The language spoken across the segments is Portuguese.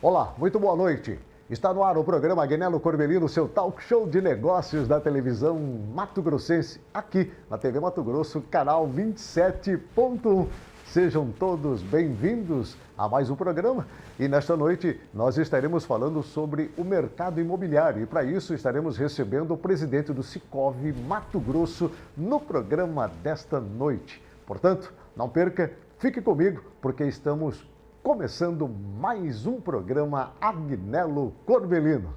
Olá, muito boa noite. Está no ar o programa Agnello Corbellino, seu talk show de negócios da televisão Mato Grossense, aqui na TV Mato Grosso, canal 27.1. Sejam todos bem-vindos a mais um programa e nesta noite nós estaremos falando sobre o mercado imobiliário e para isso estaremos recebendo o presidente do Sicov Mato Grosso no programa desta noite. Portanto, não perca, fique comigo porque estamos começando mais um programa Agnello Corbellino.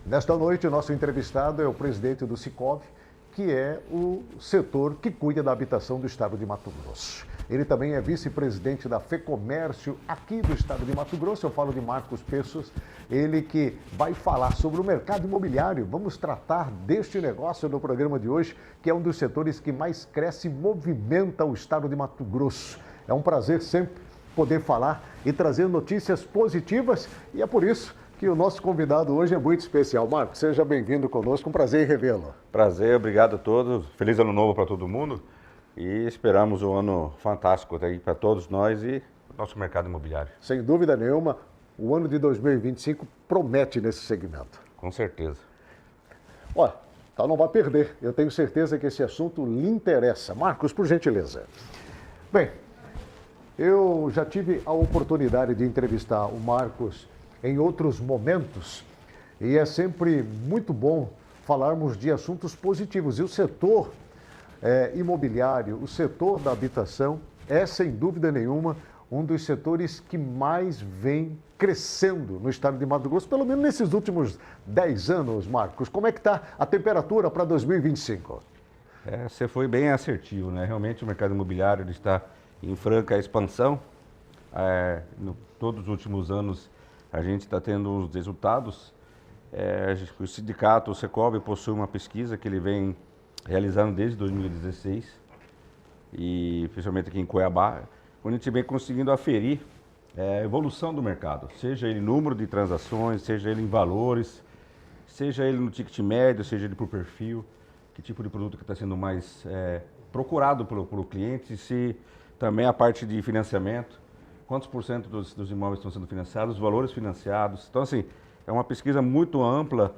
Nesta noite, o nosso entrevistado é o presidente do Sicov, que é o setor que cuida da habitação do estado de Mato Grosso. Ele também é vice-presidente da FEComércio aqui do estado de Mato Grosso. Eu falo de Marcos Pessos, ele que vai falar sobre o mercado imobiliário. Vamos tratar deste negócio no programa de hoje, que é um dos setores que mais cresce e movimenta o estado de Mato Grosso. É um prazer sempre poder falar e trazer notícias positivas e é por isso que o nosso convidado hoje é muito especial. Marcos, seja bem-vindo conosco, um prazer em revê-lo. Prazer, obrigado a todos, feliz ano novo para todo mundo e esperamos um ano fantástico para todos nós e nosso mercado imobiliário. Sem dúvida nenhuma, o ano de 2025 promete nesse segmento. Com certeza. Olha, então não vai perder, eu tenho certeza que esse assunto lhe interessa. Marcos, por gentileza. Bem, eu já tive a oportunidade de entrevistar o Marcos em outros momentos e é sempre muito bom falarmos de assuntos positivos. E o setor imobiliário, o setor da habitação é, sem dúvida nenhuma, um dos setores que mais vem crescendo no estado de Mato Grosso, pelo menos nesses últimos 10 anos, Marcos. Como é que está a temperatura para 2025? Você foi bem assertivo, né? Realmente o mercado imobiliário ele está em franca expansão. Todos os últimos anos a gente está tendo uns resultados. O sindicato, o Secov, possui uma pesquisa que ele vem realizando desde 2016, e principalmente aqui em Cuiabá, onde a gente vem conseguindo aferir a evolução do mercado, seja ele número de transações, seja ele em valores, seja ele no ticket médio, seja ele por perfil, que tipo de produto que está sendo mais procurado pelo cliente, se também a parte de financiamento, quantos por cento dos imóveis estão sendo financiados, os valores financiados. Então, assim, é uma pesquisa muito ampla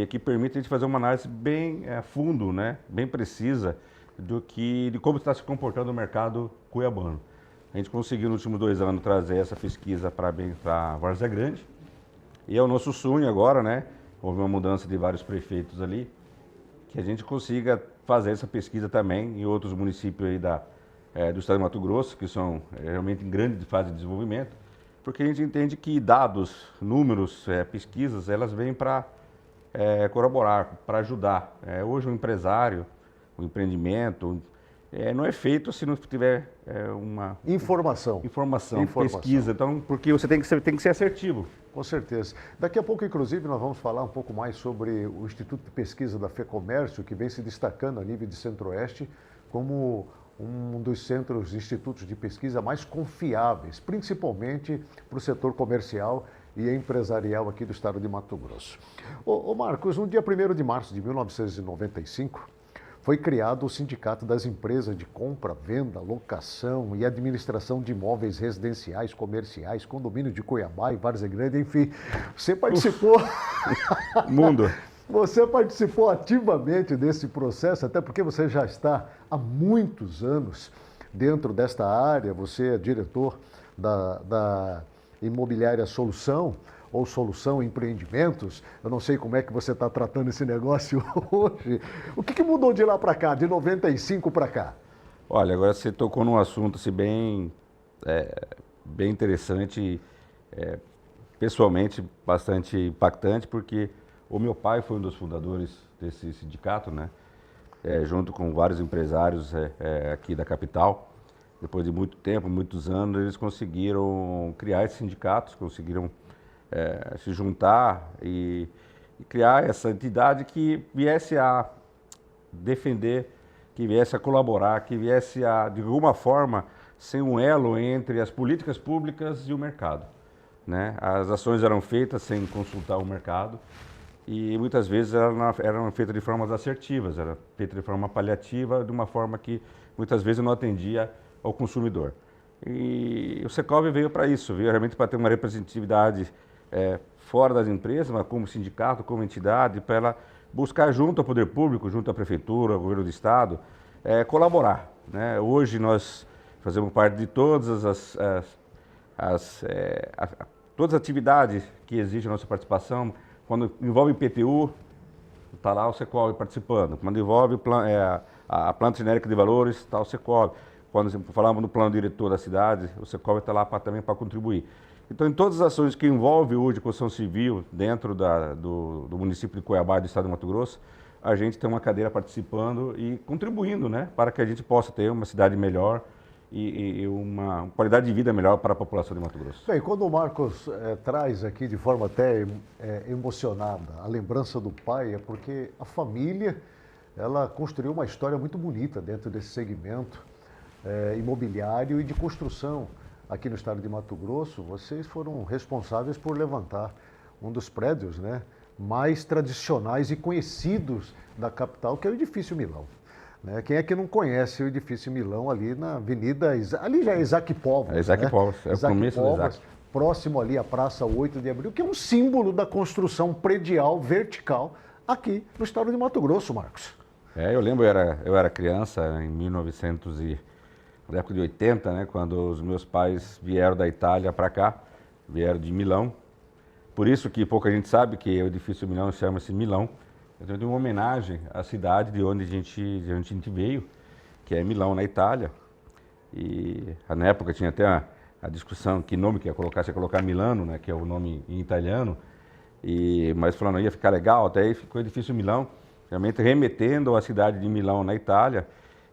que permite a gente fazer uma análise bem a fundo, né? Bem precisa de como está se comportando o mercado cuiabano. A gente conseguiu nos últimos 2 anos trazer essa pesquisa para Várzea Grande e é o nosso sonho agora, né? Houve uma mudança de vários prefeitos ali, que a gente consiga fazer essa pesquisa também em outros municípios aí do estado de Mato Grosso, que são realmente em grande fase de desenvolvimento, porque a gente entende que dados, números, pesquisas, elas vêm para corroborar, para ajudar. Hoje o empresário, o empreendimento, não é feito se não tiver uma informação, pesquisa. Então, porque você tem que ser assertivo. Com certeza. Daqui a pouco, inclusive, nós vamos falar um pouco mais sobre o Instituto de Pesquisa da FEComércio, que vem se destacando a nível de Centro-Oeste como um dos centros, institutos de pesquisa mais confiáveis, principalmente para o setor comercial e empresarial aqui do estado de Mato Grosso. Ô Marcos, no dia 1º de março de 1995, foi criado o Sindicato das Empresas de Compra, Venda, Locação e Administração de Imóveis Residenciais, Comerciais, Condomínio de Cuiabá e Várzea Grande, enfim. Você participou... Mundo. Você participou ativamente desse processo, até porque você já está há muitos anos dentro desta área, você é diretor da Imobiliária Solução, ou Solução Empreendimentos. Eu não sei como é que você está tratando esse negócio hoje. O que mudou de lá para cá, de 95 para cá? Olha, agora você tocou num assunto assim, bem interessante, pessoalmente bastante impactante, porque o meu pai foi um dos fundadores desse sindicato, né? Junto com vários empresários aqui da capital. Depois de muito tempo, muitos anos, eles conseguiram criar esses sindicatos, conseguiram se juntar e criar essa entidade que viesse a defender, que viesse a colaborar, que viesse a, de alguma forma, ser um elo entre as políticas públicas e o mercado, né? As ações eram feitas sem consultar o mercado e muitas vezes eram feitas de formas assertivas, era feita de forma paliativa, de uma forma que muitas vezes não atendia ao consumidor. E o Secov veio para isso, veio realmente para ter uma representatividade fora das empresas, mas como sindicato, como entidade, para ela buscar junto ao poder público, junto à prefeitura, ao governo do estado, colaborar, né? Hoje nós fazemos parte de todas todas as atividades que exigem a nossa participação. Quando envolve IPTU, está lá o Secov participando. Quando envolve a planta genérica de valores, está o Secov. Quando falamos no plano diretor da cidade, o Secov está lá também para contribuir. Então, em todas as ações que envolvem hoje construção civil dentro do município de Cuiabá, do estado de Mato Grosso, a gente tem uma cadeira participando e contribuindo, né, para que a gente possa ter uma cidade melhor e uma qualidade de vida melhor para a população de Mato Grosso. Bem, quando o Marcos traz aqui de forma até emocionada a lembrança do pai, é porque a família, ela construiu uma história muito bonita dentro desse segmento imobiliário e de construção aqui no estado de Mato Grosso. Vocês foram responsáveis por levantar um dos prédios, né, mais tradicionais e conhecidos da capital, que é o Edifício Milão. Quem é que não conhece o Edifício Milão ali na Avenida... Ali já é Isaac Povos. É Isaac Povos, é o começo do Isaac. Próximo ali à Praça 8 de Abril, que é um símbolo da construção predial vertical aqui no estado de Mato Grosso, Marcos. Eu lembro, eu era criança em 1980, né, quando os meus pais vieram da Itália para cá, vieram de Milão. Por isso que pouca gente sabe que o Edifício Milão chama-se Milão. Então, tem uma homenagem à cidade de onde a gente veio, que é Milão, na Itália. E na época tinha até a discussão que nome que ia colocar, se ia colocar Milano, né, que é o nome em italiano. Mas falando, ia ficar legal, até aí ficou o Edifício Milão, realmente remetendo à cidade de Milão, na Itália.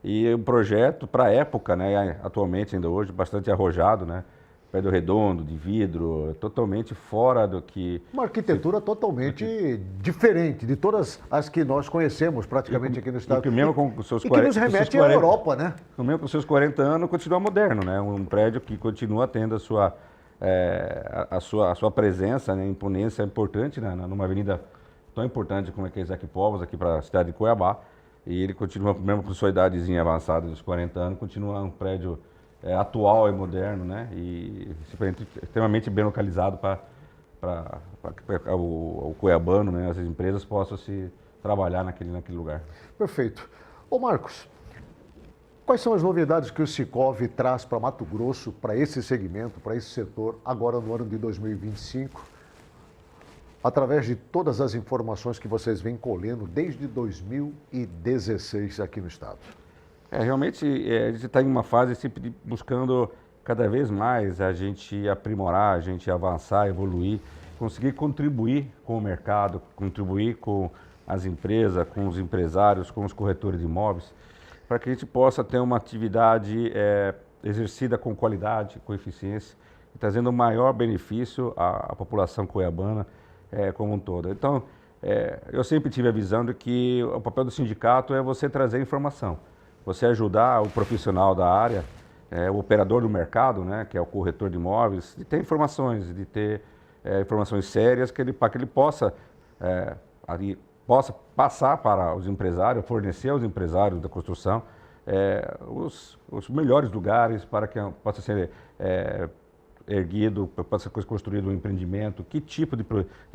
E o projeto, para a época, né, atualmente ainda hoje, bastante arrojado, né? Prédio redondo, de vidro, totalmente fora do que... Uma arquitetura totalmente diferente de todas as que nós conhecemos praticamente aqui no estado. E que mesmo com seus 40, e que nos remete à Europa, né? Mesmo com seus 40 anos, continua moderno, né? Um prédio que continua tendo a sua presença, né? Imponência importante, né? Numa avenida tão importante como é que é Isaac Povos, aqui para a cidade de Cuiabá. E ele continua, mesmo com sua idadezinha avançada dos 40 anos, continua um prédio atual e moderno, né? E extremamente bem localizado para o cuiabano, né? As empresas possam se trabalhar naquele lugar. Perfeito. Ô Marcos, quais são as novidades que o Secov traz para Mato Grosso, para esse segmento, para esse setor, agora no ano de 2025, através de todas as informações que vocês vêm colhendo desde 2016 aqui no estado? Realmente, a gente está em uma fase sempre buscando cada vez mais a gente aprimorar, a gente avançar, evoluir, conseguir contribuir com o mercado, contribuir com as empresas, com os empresários, com os corretores de imóveis, para que a gente possa ter uma atividade exercida com qualidade, com eficiência, e trazendo maior benefício à população cuiabana como um todo. Então, eu sempre tive a visão de que o papel do sindicato é você trazer informação. Você ajudar o profissional da área, o operador do mercado, né, que é o corretor de imóveis, de ter informações, de ter informações sérias para que ele possa passar para os empresários, fornecer aos empresários da construção os melhores lugares para que possa ser erguido, pode ser construído um empreendimento, que tipo de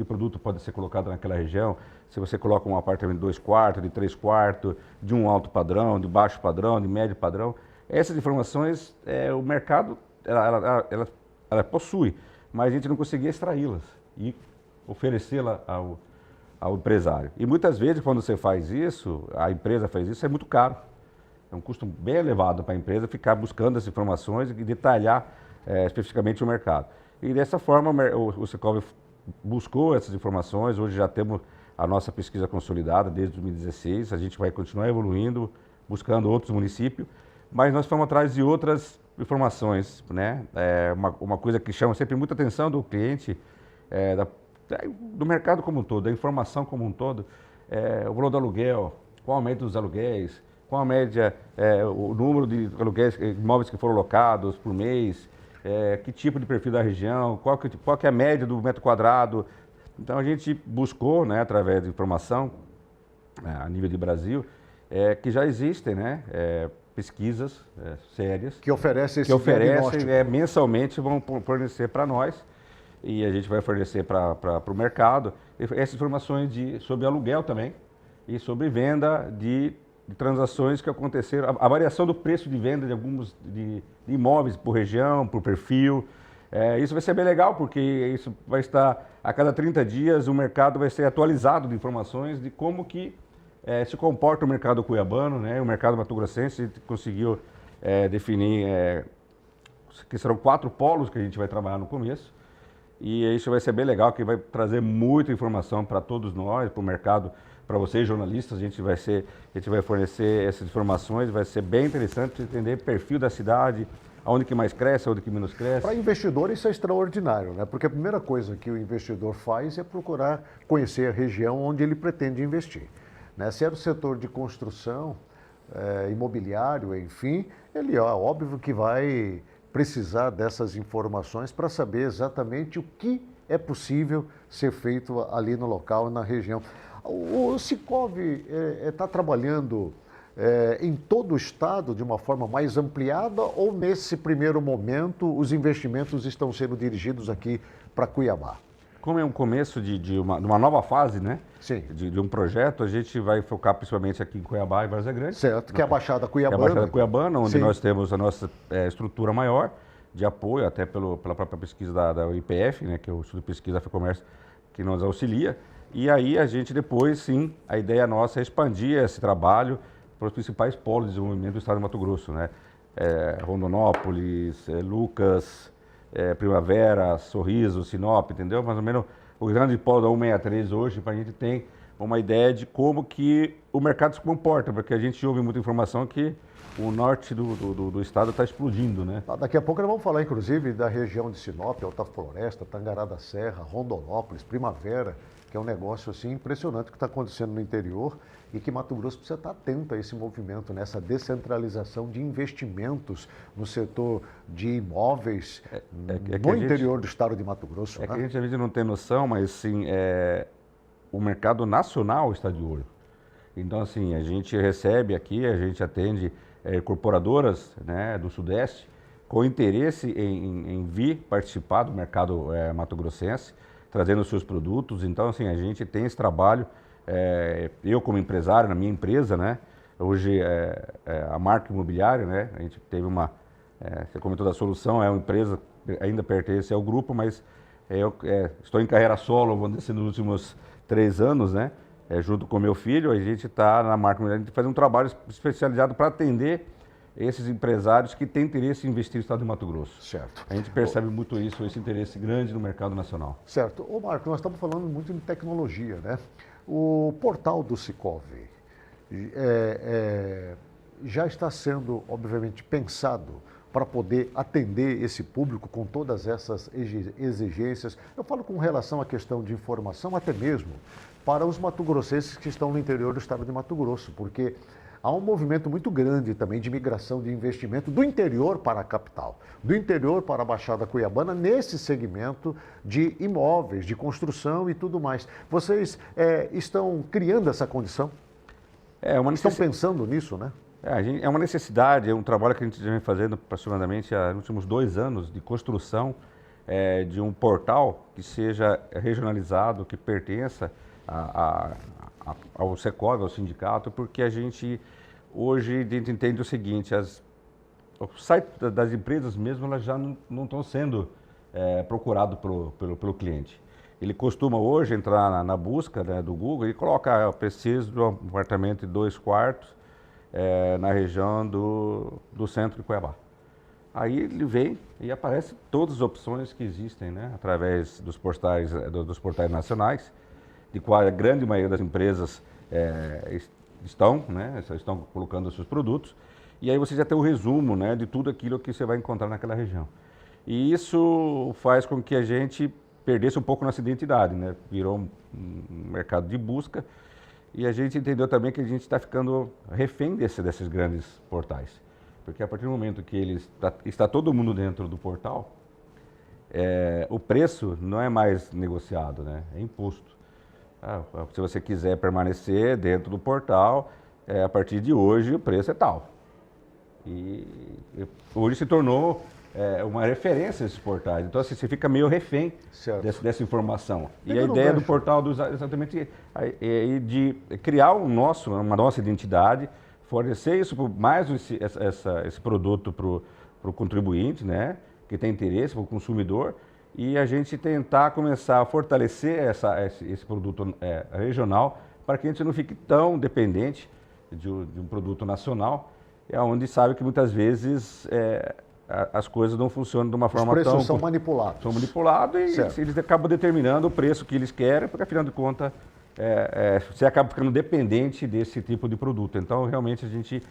produto pode ser colocado naquela região, se você coloca um apartamento de 2 quartos, de 3 quartos, de um alto padrão, de baixo padrão, de médio padrão. Essas informações o mercado ela possui, mas a gente não conseguia extraí-las e oferecê-la ao empresário. E muitas vezes, quando você faz isso, a empresa faz isso, é muito caro. É um custo bem elevado para a empresa ficar buscando essas informações e detalhar especificamente o mercado. E dessa forma o Secov buscou essas informações. Hoje já temos a nossa pesquisa consolidada desde 2016, a gente vai continuar evoluindo, buscando outros municípios, mas nós fomos atrás de outras informações, né? Uma coisa que chama sempre muita atenção do cliente, do mercado como um todo, da informação como um todo, o valor do aluguel, qual o aumento dos aluguéis, qual a média, o número de aluguéis, imóveis que foram locados por mês, que tipo de perfil da região, qual que é a média do metro quadrado. Então a gente buscou, né, através de informação a nível de Brasil, que já existem, né, pesquisas sérias. Que oferece esse que oferecem diagnóstico. mensalmente, vão fornecer para nós e a gente vai fornecer para o mercado essas informações sobre aluguel também e sobre venda de transações que aconteceram, a variação do preço de venda de alguns de imóveis por região, por perfil. Isso vai ser bem legal, porque isso vai estar, a cada 30 dias, o mercado vai ser atualizado de informações de como que se comporta o mercado cuiabano, né? O mercado mato-grossense. A gente conseguiu definir que serão 4 polos que a gente vai trabalhar no começo. E isso vai ser bem legal, que vai trazer muita informação para todos nós, para o mercado, para vocês jornalistas. A gente vai fornecer essas informações, vai ser bem interessante entender o perfil da cidade, aonde que mais cresce, aonde que menos cresce. Para investidor isso é extraordinário, né? Porque a primeira coisa que o investidor faz é procurar conhecer a região onde ele pretende investir, né? Se é do setor de construção, imobiliário, enfim, ele óbvio que vai precisar dessas informações para saber exatamente o que é possível ser feito ali no local e na região. O Sicov está trabalhando em todo o estado de uma forma mais ampliada, ou nesse primeiro momento os investimentos estão sendo dirigidos aqui para Cuiabá? Como é um começo de uma nova fase, né? Sim. De um projeto, a gente vai focar principalmente aqui em Cuiabá e Várzea Grande. Certo, que é a Baixada Cuiabana. Que é a Baixada Cuiabana, onde Sim. nós temos a nossa estrutura maior de apoio, até pela própria pesquisa da IPF, né? Que é o Instituto de Pesquisa da FEComércio, que nos auxilia. E aí a gente depois, sim, a ideia nossa é expandir esse trabalho para os principais polos de desenvolvimento do estado de Mato Grosso, né? Rondonópolis, Lucas, Primavera, Sorriso, Sinop, entendeu? Mais ou menos o grande polo da 163 hoje, para a gente ter uma ideia de como que o mercado se comporta, porque a gente ouve muita informação que o norte do estado está explodindo, né? Daqui a pouco nós vamos falar, inclusive, da região de Sinop, Alta Floresta, Tangará da Serra, Rondonópolis, Primavera, que é um negócio assim impressionante que está acontecendo no interior e que Mato Grosso precisa estar atento a esse movimento, nessa descentralização de investimentos no setor de imóveis no interior do estado de Mato Grosso. Que a gente às vezes não tem noção, mas sim, o mercado nacional está de olho. Então, assim, a gente recebe aqui, a gente atende corporadoras, né, do Sudeste com interesse em vir participar do mercado mato-grossense, trazendo os seus produtos. Então, assim, a gente tem esse trabalho, eu como empresário, na minha empresa, né? Hoje, a Marco Imobiliário, né? A gente teve você comentou da Solução, é uma empresa, ainda pertence ao grupo, mas eu estou em carreira solo, vamos dizer, nos últimos 3 anos, né? Junto com meu filho, a gente está na Marco Imobiliário, a gente faz um trabalho especializado para atender esses empresários que têm interesse em investir no estado de Mato Grosso. Certo. A gente percebe muito isso, esse interesse grande no mercado nacional. Certo. Ô Marco, nós estamos falando muito de tecnologia, né? O portal do Sicov já está sendo, obviamente, pensado para poder atender esse público com todas essas exigências. Eu falo com relação à questão de informação, até mesmo para os mato-grossenses que estão no interior do estado de Mato Grosso, porque há um movimento muito grande também de migração de investimento do interior para a capital, do interior para a Baixada Cuiabana, nesse segmento de imóveis, de construção e tudo mais. Vocês estão criando essa condição? Estão pensando nisso, né? É uma necessidade, é um trabalho que a gente já vem fazendo aproximadamente nos últimos 2 anos de construção de um portal que seja regionalizado, que pertença ao Secov, ao sindicato, porque a gente hoje entende o seguinte: o site das empresas mesmo, elas já não estão sendo procurados pelo cliente. Ele costuma hoje entrar na busca, né, do Google e colocar: eu preciso de um apartamento de 2 quartos na região do centro de Cuiabá. Aí ele vem e aparece todas as opções que existem, né, através dos portais nacionais, de qual a grande maioria das empresas estão colocando os seus produtos, e aí você já tem um resumo, né, de tudo aquilo que você vai encontrar naquela região. E isso faz com que a gente perdesse um pouco nossa identidade, né? Virou um mercado de busca, e a gente entendeu também que a gente está ficando refém desses grandes portais, porque a partir do momento que está todo mundo dentro do portal, o preço não é mais negociado, né? É imposto. Se você quiser permanecer dentro do portal, a partir de hoje o preço é tal. E hoje se tornou uma referência esses portais. Então, assim, você fica meio refém dessa informação. E a ideia do portal é exatamente de criar uma nossa identidade, fornecer isso, mais esse produto para o contribuinte, né, que tem interesse, para o consumidor, e a gente tentar começar a fortalecer esse produto regional para que a gente não fique tão dependente de um produto nacional, onde sabe que muitas vezes as coisas não funcionam de uma forma tão... Os preços são manipulados. São manipulados e eles acabam determinando o preço que eles querem, porque afinal de contas você acaba ficando dependente desse tipo de produto. Então realmente a gente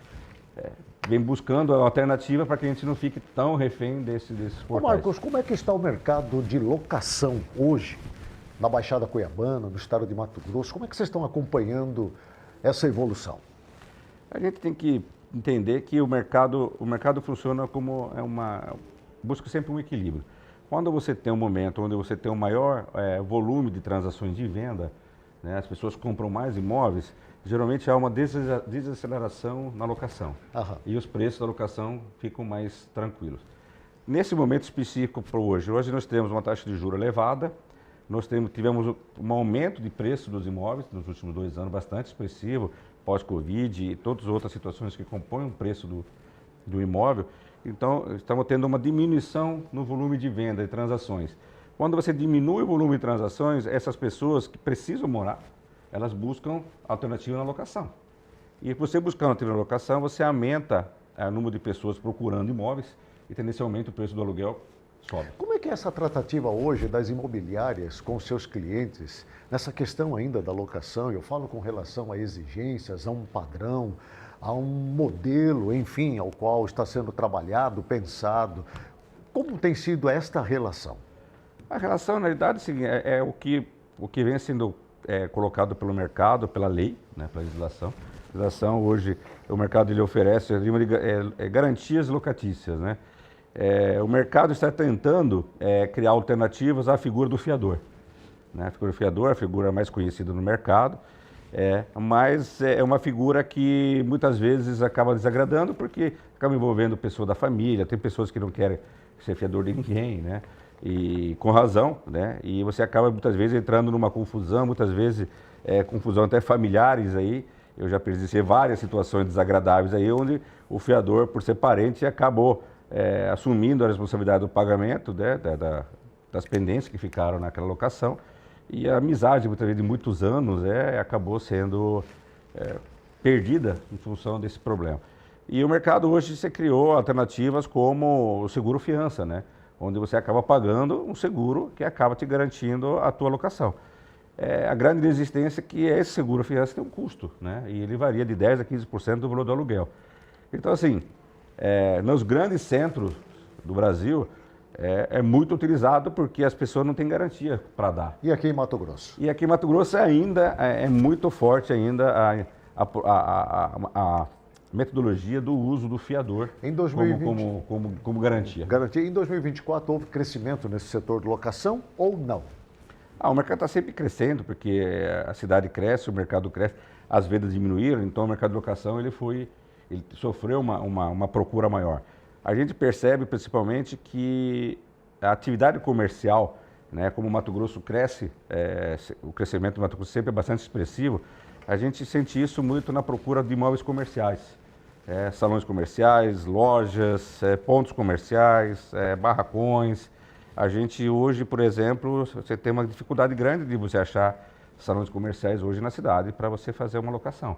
vem buscando a alternativa para que a gente não fique tão refém desses portais. Marcos, como é que está o mercado de locação hoje na Baixada Cuiabana, no estado de Mato Grosso? Como é que vocês estão acompanhando essa evolução? A gente tem que entender que o mercado funciona como busca sempre um equilíbrio. Quando você tem um momento onde você tem um maior volume de transações de venda, né, as pessoas compram mais imóveis, geralmente há uma desaceleração na locação. Aham. E os preços da locação ficam mais tranquilos. Nesse momento específico para hoje nós temos uma taxa de juros elevada, tivemos um aumento de preço dos imóveis nos últimos 2 anos bastante expressivo, pós-Covid e todas as outras situações que compõem o preço do imóvel. Então, estamos tendo uma diminuição no volume de venda e transações. Quando você diminui o volume de transações, essas pessoas que precisam morar, elas buscam alternativa na locação. E você buscando alternativa na locação, você aumenta o número de pessoas procurando imóveis e, tendencialmente, o preço do aluguel sobe. Como é que é essa tratativa hoje das imobiliárias com seus clientes, nessa questão ainda da locação? Eu falo com relação a exigências, a um padrão, a um modelo, enfim, ao qual está sendo trabalhado, pensado. Como tem sido esta relação? A relação, na realidade, é o que vem sendo colocado pelo mercado, pela lei, né, pela legislação. A legislação, hoje, o mercado ele oferece garantias locatícias, né? O mercado está tentando criar alternativas à figura do fiador. Né? A figura do fiador é a figura mais conhecida no mercado, mas é uma figura que muitas vezes acaba desagradando porque acaba envolvendo pessoa da família, tem pessoas que não querem ser fiador de ninguém, né? E com razão, né? E você acaba muitas vezes entrando numa confusão, muitas vezes confusão até familiares aí. Eu já presenciei várias situações desagradáveis aí, onde o fiador, por ser parente, acabou assumindo a responsabilidade do pagamento, né, das pendências que ficaram naquela locação, e a amizade, muitas vezes de muitos anos, acabou sendo perdida em função desse problema. E o mercado hoje se criou alternativas como o seguro fiança, né, onde você acaba pagando um seguro que acaba te garantindo a tua locação. A grande resistência é que esse seguro fiança tem um custo, né, e ele varia de 10% a 15% do valor do aluguel. Então, assim, nos grandes centros do Brasil, é muito utilizado porque as pessoas não têm garantia para dar. E aqui em Mato Grosso? E aqui em Mato Grosso ainda é muito forte ainda a metodologia do uso do fiador em 2020, como garantia. Garantia. Em 2024 houve crescimento nesse setor de locação ou não? O mercado está sempre crescendo porque a cidade cresce, o mercado cresce, as vendas diminuíram, então o mercado de locação ele sofreu uma procura maior. A gente percebe principalmente que a atividade comercial, né, como o Mato Grosso cresce, o crescimento do Mato Grosso sempre é bastante expressivo, a gente sente isso muito na procura de imóveis comerciais. Salões comerciais, lojas, pontos comerciais, barracões. A gente hoje, por exemplo, você tem uma dificuldade grande de você achar salões comerciais hoje na cidade para você fazer uma locação.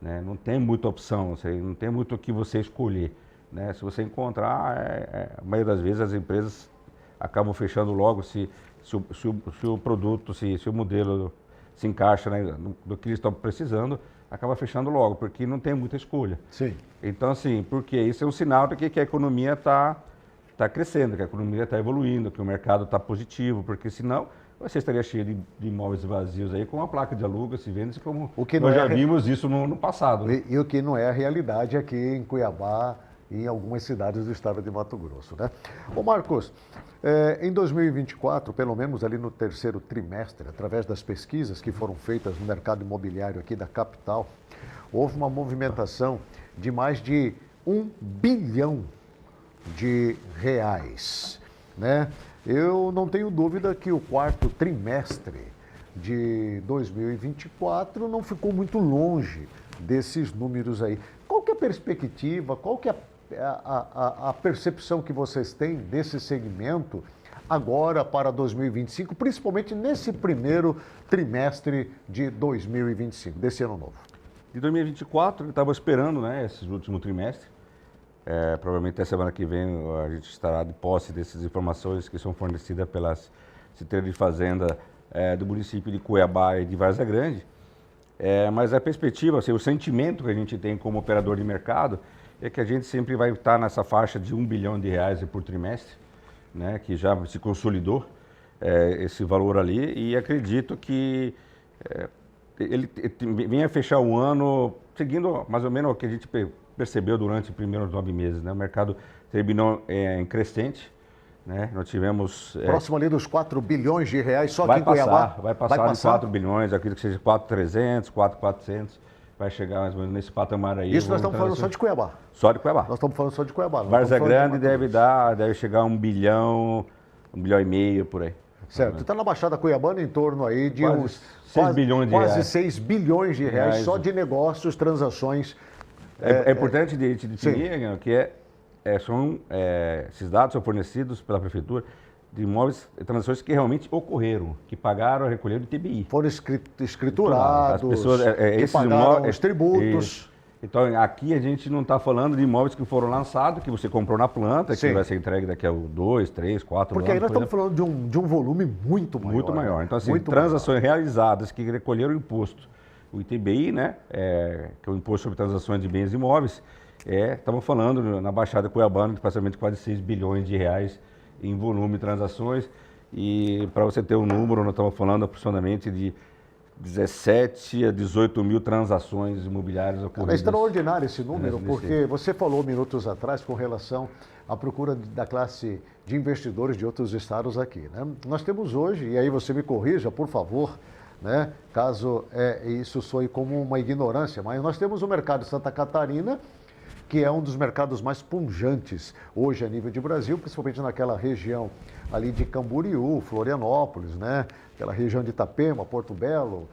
Né? Não tem muita opção, não tem muito o que você escolher. Né? Se você encontrar, a maioria das vezes as empresas acabam fechando logo se o produto, se o modelo se encaixa, né, do que eles estão precisando, acaba fechando logo, porque não tem muita escolha. Sim. Então, assim, porque isso é um sinal de que a economia está crescendo, que a economia está evoluindo, que o mercado está positivo, porque senão você estaria cheio de imóveis vazios aí com uma placa de aluga, se vende, como nós já vimos isso no passado. Né? E o que não é a realidade aqui em Cuiabá e em algumas cidades do estado de Mato Grosso, né? Ô Marcos, em 2024, pelo menos ali no terceiro trimestre, através das pesquisas que foram feitas no mercado imobiliário aqui da capital, houve uma movimentação de mais de 1 bilhão de reais, né? Eu não tenho dúvida que o quarto trimestre de 2024 não ficou muito longe desses números aí. Qual que é a perspectiva, qual que é a percepção que vocês têm desse segmento agora para 2025, principalmente nesse primeiro trimestre de 2025, desse ano novo? De 2024, eu estava esperando, né, esse último trimestre. Provavelmente até semana que vem a gente estará de posse dessas informações que são fornecidas pelas Secretarias de Fazenda do município de Cuiabá e de Várzea Grande. Mas a perspectiva, assim, o sentimento que a gente tem como operador de mercado é que a gente sempre vai estar nessa faixa de 1 bilhão de reais por trimestre, né, que já se consolidou esse valor ali, e acredito que ele venha fechar o ano seguindo mais ou menos o que a gente percebeu durante os primeiros 9 meses, né? O mercado terminou em crescente, né? Nós tivemos... Próximo ali dos 4 bilhões de reais, só aqui em Cuiabá? Vai passar de 4 bilhões, acredito que seja 4.300, 4.400, vai chegar mais ou menos nesse patamar aí. Isso nós estamos falando só de Cuiabá? Só de Cuiabá. Nós estamos falando só de Cuiabá. Várzea Grande deve chegar a 1 bilhão e meio, por aí. Certo, está na Baixada Cuiabana em torno aí de quase uns 6 bilhões de quase reais. 6 bilhões de reais só de negócios, transações. É importante de definir que esses dados são fornecidos pela Prefeitura de imóveis, transações que realmente ocorreram, que pagaram, recolheram de TBI. Foram escriturados, as pessoas, que pagaram os tributos. Então, aqui a gente não está falando de imóveis que foram lançados, que você comprou na planta, Sim. que vai ser entregue daqui a 2, 3, 4 anos. Porque aí nós estamos falando de um volume muito maior. Muito maior. Então, assim, muito transações realizadas que recolheram o imposto, o ITBI, né, que é o Imposto sobre Transações de Bens Imóveis, estamos falando na Baixada Cuiabana de praticamente quase 6 bilhões de reais em volume de transações. E para você ter um número, nós estamos falando aproximadamente de 17 a 18 mil transações imobiliárias ocorridas. É extraordinário esse número, porque você falou minutos atrás com relação à procura da classe de investidores de outros estados aqui, né? Nós temos hoje, e aí você me corrija, por favor, né, caso isso soe como uma ignorância, mas nós temos o mercado de Santa Catarina, que é um dos mercados mais pujantes hoje a nível de Brasil, principalmente naquela região ali de Camboriú, Florianópolis, né? Aquela região de Itapema, Porto Belo,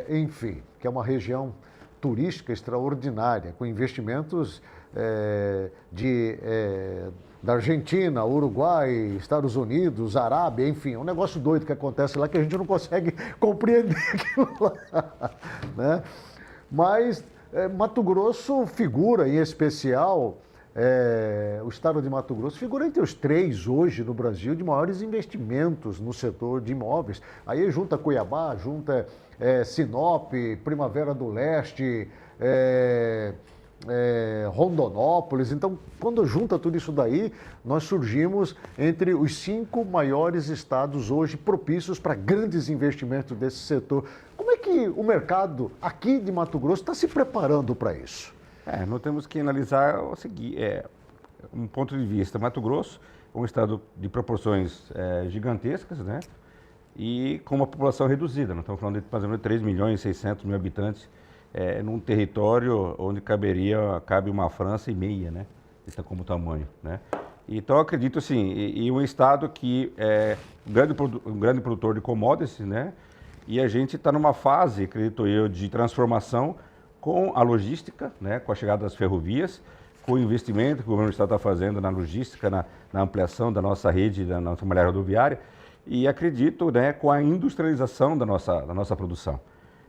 enfim, que é uma região turística extraordinária, com investimentos da Argentina, Uruguai, Estados Unidos, Arábia, enfim, é um negócio doido que acontece lá que a gente não consegue compreender aquilo lá, né? Mas Mato Grosso figura, em especial, o estado de Mato Grosso figura entre os 3 hoje no Brasil de maiores investimentos no setor de imóveis. Aí junta Cuiabá, junta Sinop, Primavera do Leste, Rondonópolis. Então, quando junta tudo isso daí, nós surgimos entre os 5 maiores estados hoje propícios para grandes investimentos desse setor. Como é que o mercado aqui de Mato Grosso está se preparando para isso? Nós temos que analisar o seguinte, um ponto de vista. Mato Grosso é um estado de proporções gigantescas, né? E com uma população reduzida. Nós estamos falando de mais ou menos 3 milhões e 600 mil habitantes num território onde cabe uma França e meia, né? Isso como tamanho, né? Então, eu acredito assim, e um estado que é um grande produtor de commodities, né? E a gente está numa fase, acredito eu, de transformação com a logística, né? Com a chegada das ferrovias, com o investimento que o governo do estado está fazendo na logística, na ampliação da nossa rede, da nossa malha rodoviária, e acredito, né, com a industrialização da nossa produção.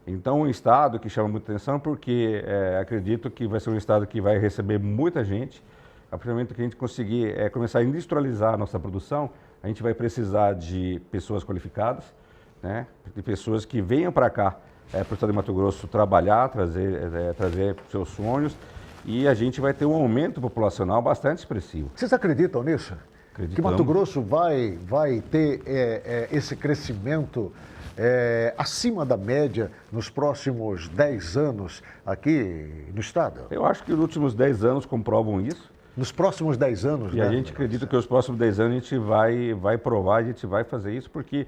Então, um estado que chama muita atenção porque acredito que vai ser um estado que vai receber muita gente. A partir do momento que a gente conseguir começar a industrializar a nossa produção, a gente vai precisar de pessoas qualificadas, né, de pessoas que venham para cá, para o estado de Mato Grosso, trabalhar, trazer seus sonhos, e a gente vai ter um aumento populacional bastante expressivo. Vocês acreditam nisso? Que Mato Grosso vai ter esse crescimento acima da média nos próximos 10 anos aqui no estado? Eu acho que os últimos 10 anos comprovam isso. Nos próximos 10 anos, e né? A gente acredita que os próximos 10 anos a gente vai provar, a gente vai fazer isso, porque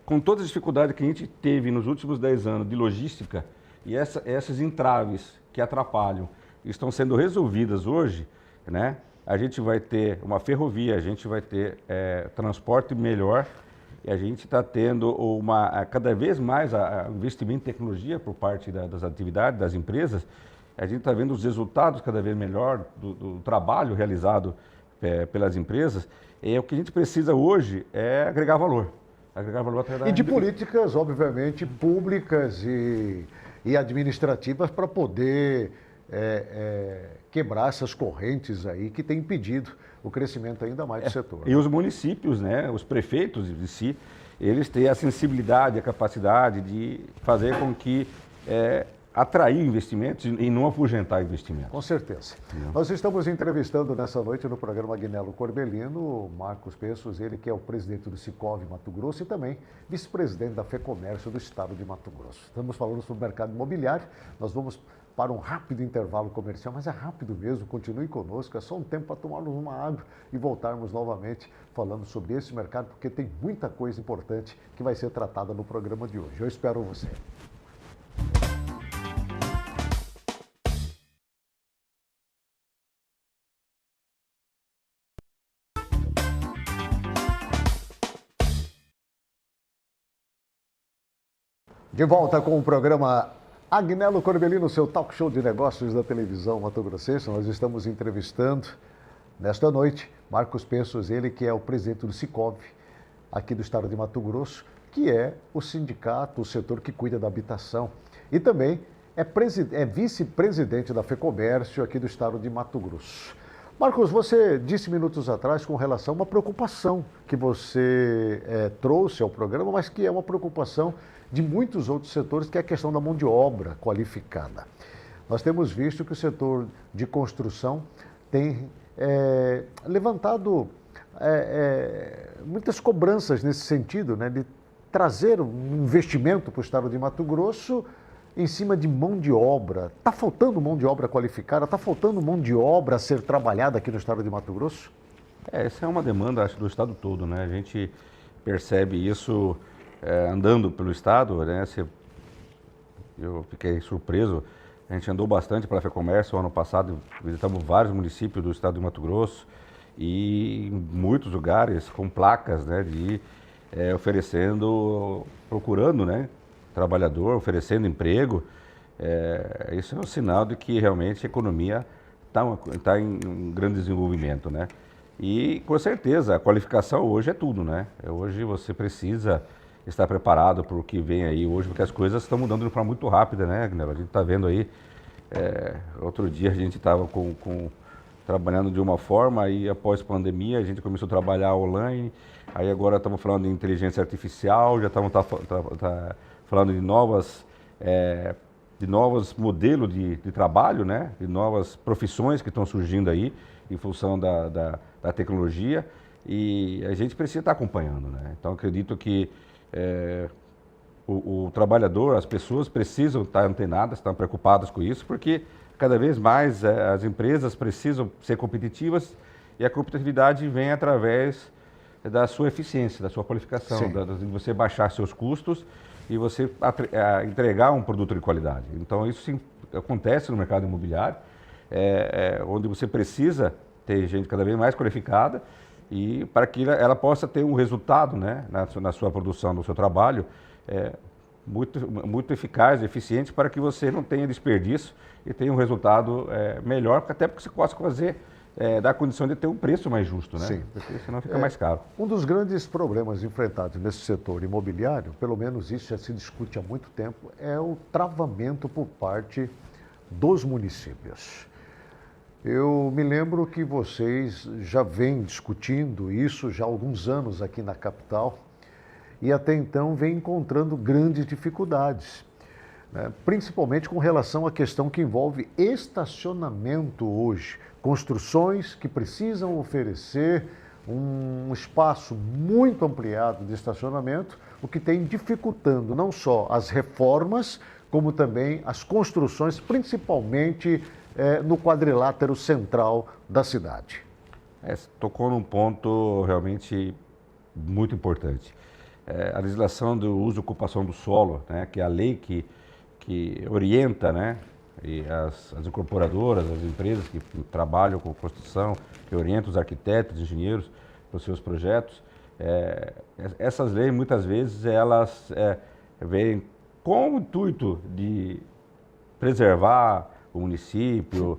com todas as dificuldades que a gente teve nos últimos 10 anos de logística e essas entraves que atrapalham estão sendo resolvidas hoje, né? A gente vai ter uma ferrovia, a gente vai ter transporte melhor e a gente está tendo cada vez mais investimento em tecnologia por parte das atividades, das empresas. A gente está vendo os resultados cada vez melhor do trabalho realizado pelas empresas. E o que a gente precisa hoje é agregar valor. Agregar valor através da E de políticas, obviamente, públicas e administrativas para poder quebrar essas correntes aí que têm impedido o crescimento ainda mais do setor. E os municípios, né, os prefeitos em si, eles têm a sensibilidade, a capacidade de fazer com que atrair investimentos e não afugentar investimentos. Com certeza. Nós estamos entrevistando nessa noite no programa Agnello Corbellino o Marcos Pessos, ele que é o presidente do Sicov Mato Grosso e também vice-presidente da FEComércio do estado de Mato Grosso. Estamos falando sobre o mercado imobiliário, nós vamos para um rápido intervalo comercial, mas é rápido mesmo, continue conosco, é só um tempo para tomarmos uma água e voltarmos novamente falando sobre esse mercado, porque tem muita coisa importante que vai ser tratada no programa de hoje. Eu espero você. De volta com o programa Agnello Corbellino, seu talk show de negócios da televisão mato-grossense. Nós estamos entrevistando, nesta noite, Marcos Pessos, ele que é o presidente do Sicov, aqui do estado de Mato Grosso, que é o sindicato, o setor que cuida da habitação. E também é vice-presidente da FEComércio aqui do estado de Mato Grosso. Marcos, você disse minutos atrás com relação a uma preocupação que você trouxe ao programa, mas que é uma preocupação de muitos outros setores, que é a questão da mão de obra qualificada. Nós temos visto que o setor de construção tem levantado muitas cobranças nesse sentido, né, de trazer um investimento para o estado de Mato Grosso em cima de mão de obra. Está faltando mão de obra qualificada? Está faltando mão de obra a ser trabalhada aqui no estado de Mato Grosso? Essa é uma demanda, acho, do estado todo, né? A gente percebe isso andando pelo estado, né? Eu fiquei surpreso. A gente andou bastante pela FEComércio. Ano passado visitamos vários municípios do estado de Mato Grosso e em muitos lugares com placas, né, procurando, né, trabalhador, oferecendo emprego. Isso é um sinal de que realmente a economia está em um grande desenvolvimento, né? E com certeza a qualificação hoje é tudo, né? Hoje você precisa estar preparado para o que vem aí hoje, porque as coisas estão mudando de forma muito rápida, né, Agnello? A gente está vendo aí, outro dia a gente estava trabalhando de uma forma, aí após pandemia a gente começou a trabalhar online, aí agora estamos falando de inteligência artificial, já estamos falando de novos modelos de trabalho, né? De novas profissões que estão surgindo aí em função da tecnologia, e a gente precisa estar acompanhando, né? Então acredito que o trabalhador, as pessoas precisam estar antenadas, estar preocupadas com isso, porque cada vez mais as empresas precisam ser competitivas e a competitividade vem através da sua eficiência, da sua qualificação, de você baixar seus custos e você entregar um produto de qualidade. Então isso sim acontece no mercado imobiliário, onde você precisa ter gente cada vez mais qualificada e para que ela possa ter um resultado, né, na sua produção, no seu trabalho, muito eficaz, eficiente, para que você não tenha desperdício e tenha um resultado melhor, até porque você possa fazer, dar condição de ter um preço mais justo, né? Sim. Porque senão fica mais caro. Um dos grandes problemas enfrentados nesse setor imobiliário, pelo menos isso já se discute há muito tempo, é o travamento por parte dos municípios. Eu me lembro que vocês já vêm discutindo isso já há alguns anos aqui na capital e até então vem encontrando grandes dificuldades, né? Principalmente com relação à questão que envolve estacionamento hoje. Construções que precisam oferecer um espaço muito ampliado de estacionamento, o que tem dificultando não só as reformas, como também as construções, principalmente no quadrilátero central da cidade. Tocou num ponto realmente muito importante. A legislação do uso e ocupação do solo, né, que é a lei que orienta, né, e as incorporadoras, as empresas que trabalham com construção, que orientam os arquitetos, engenheiros para os seus projetos, essas leis muitas vezes elas vêm com o intuito de preservar o município,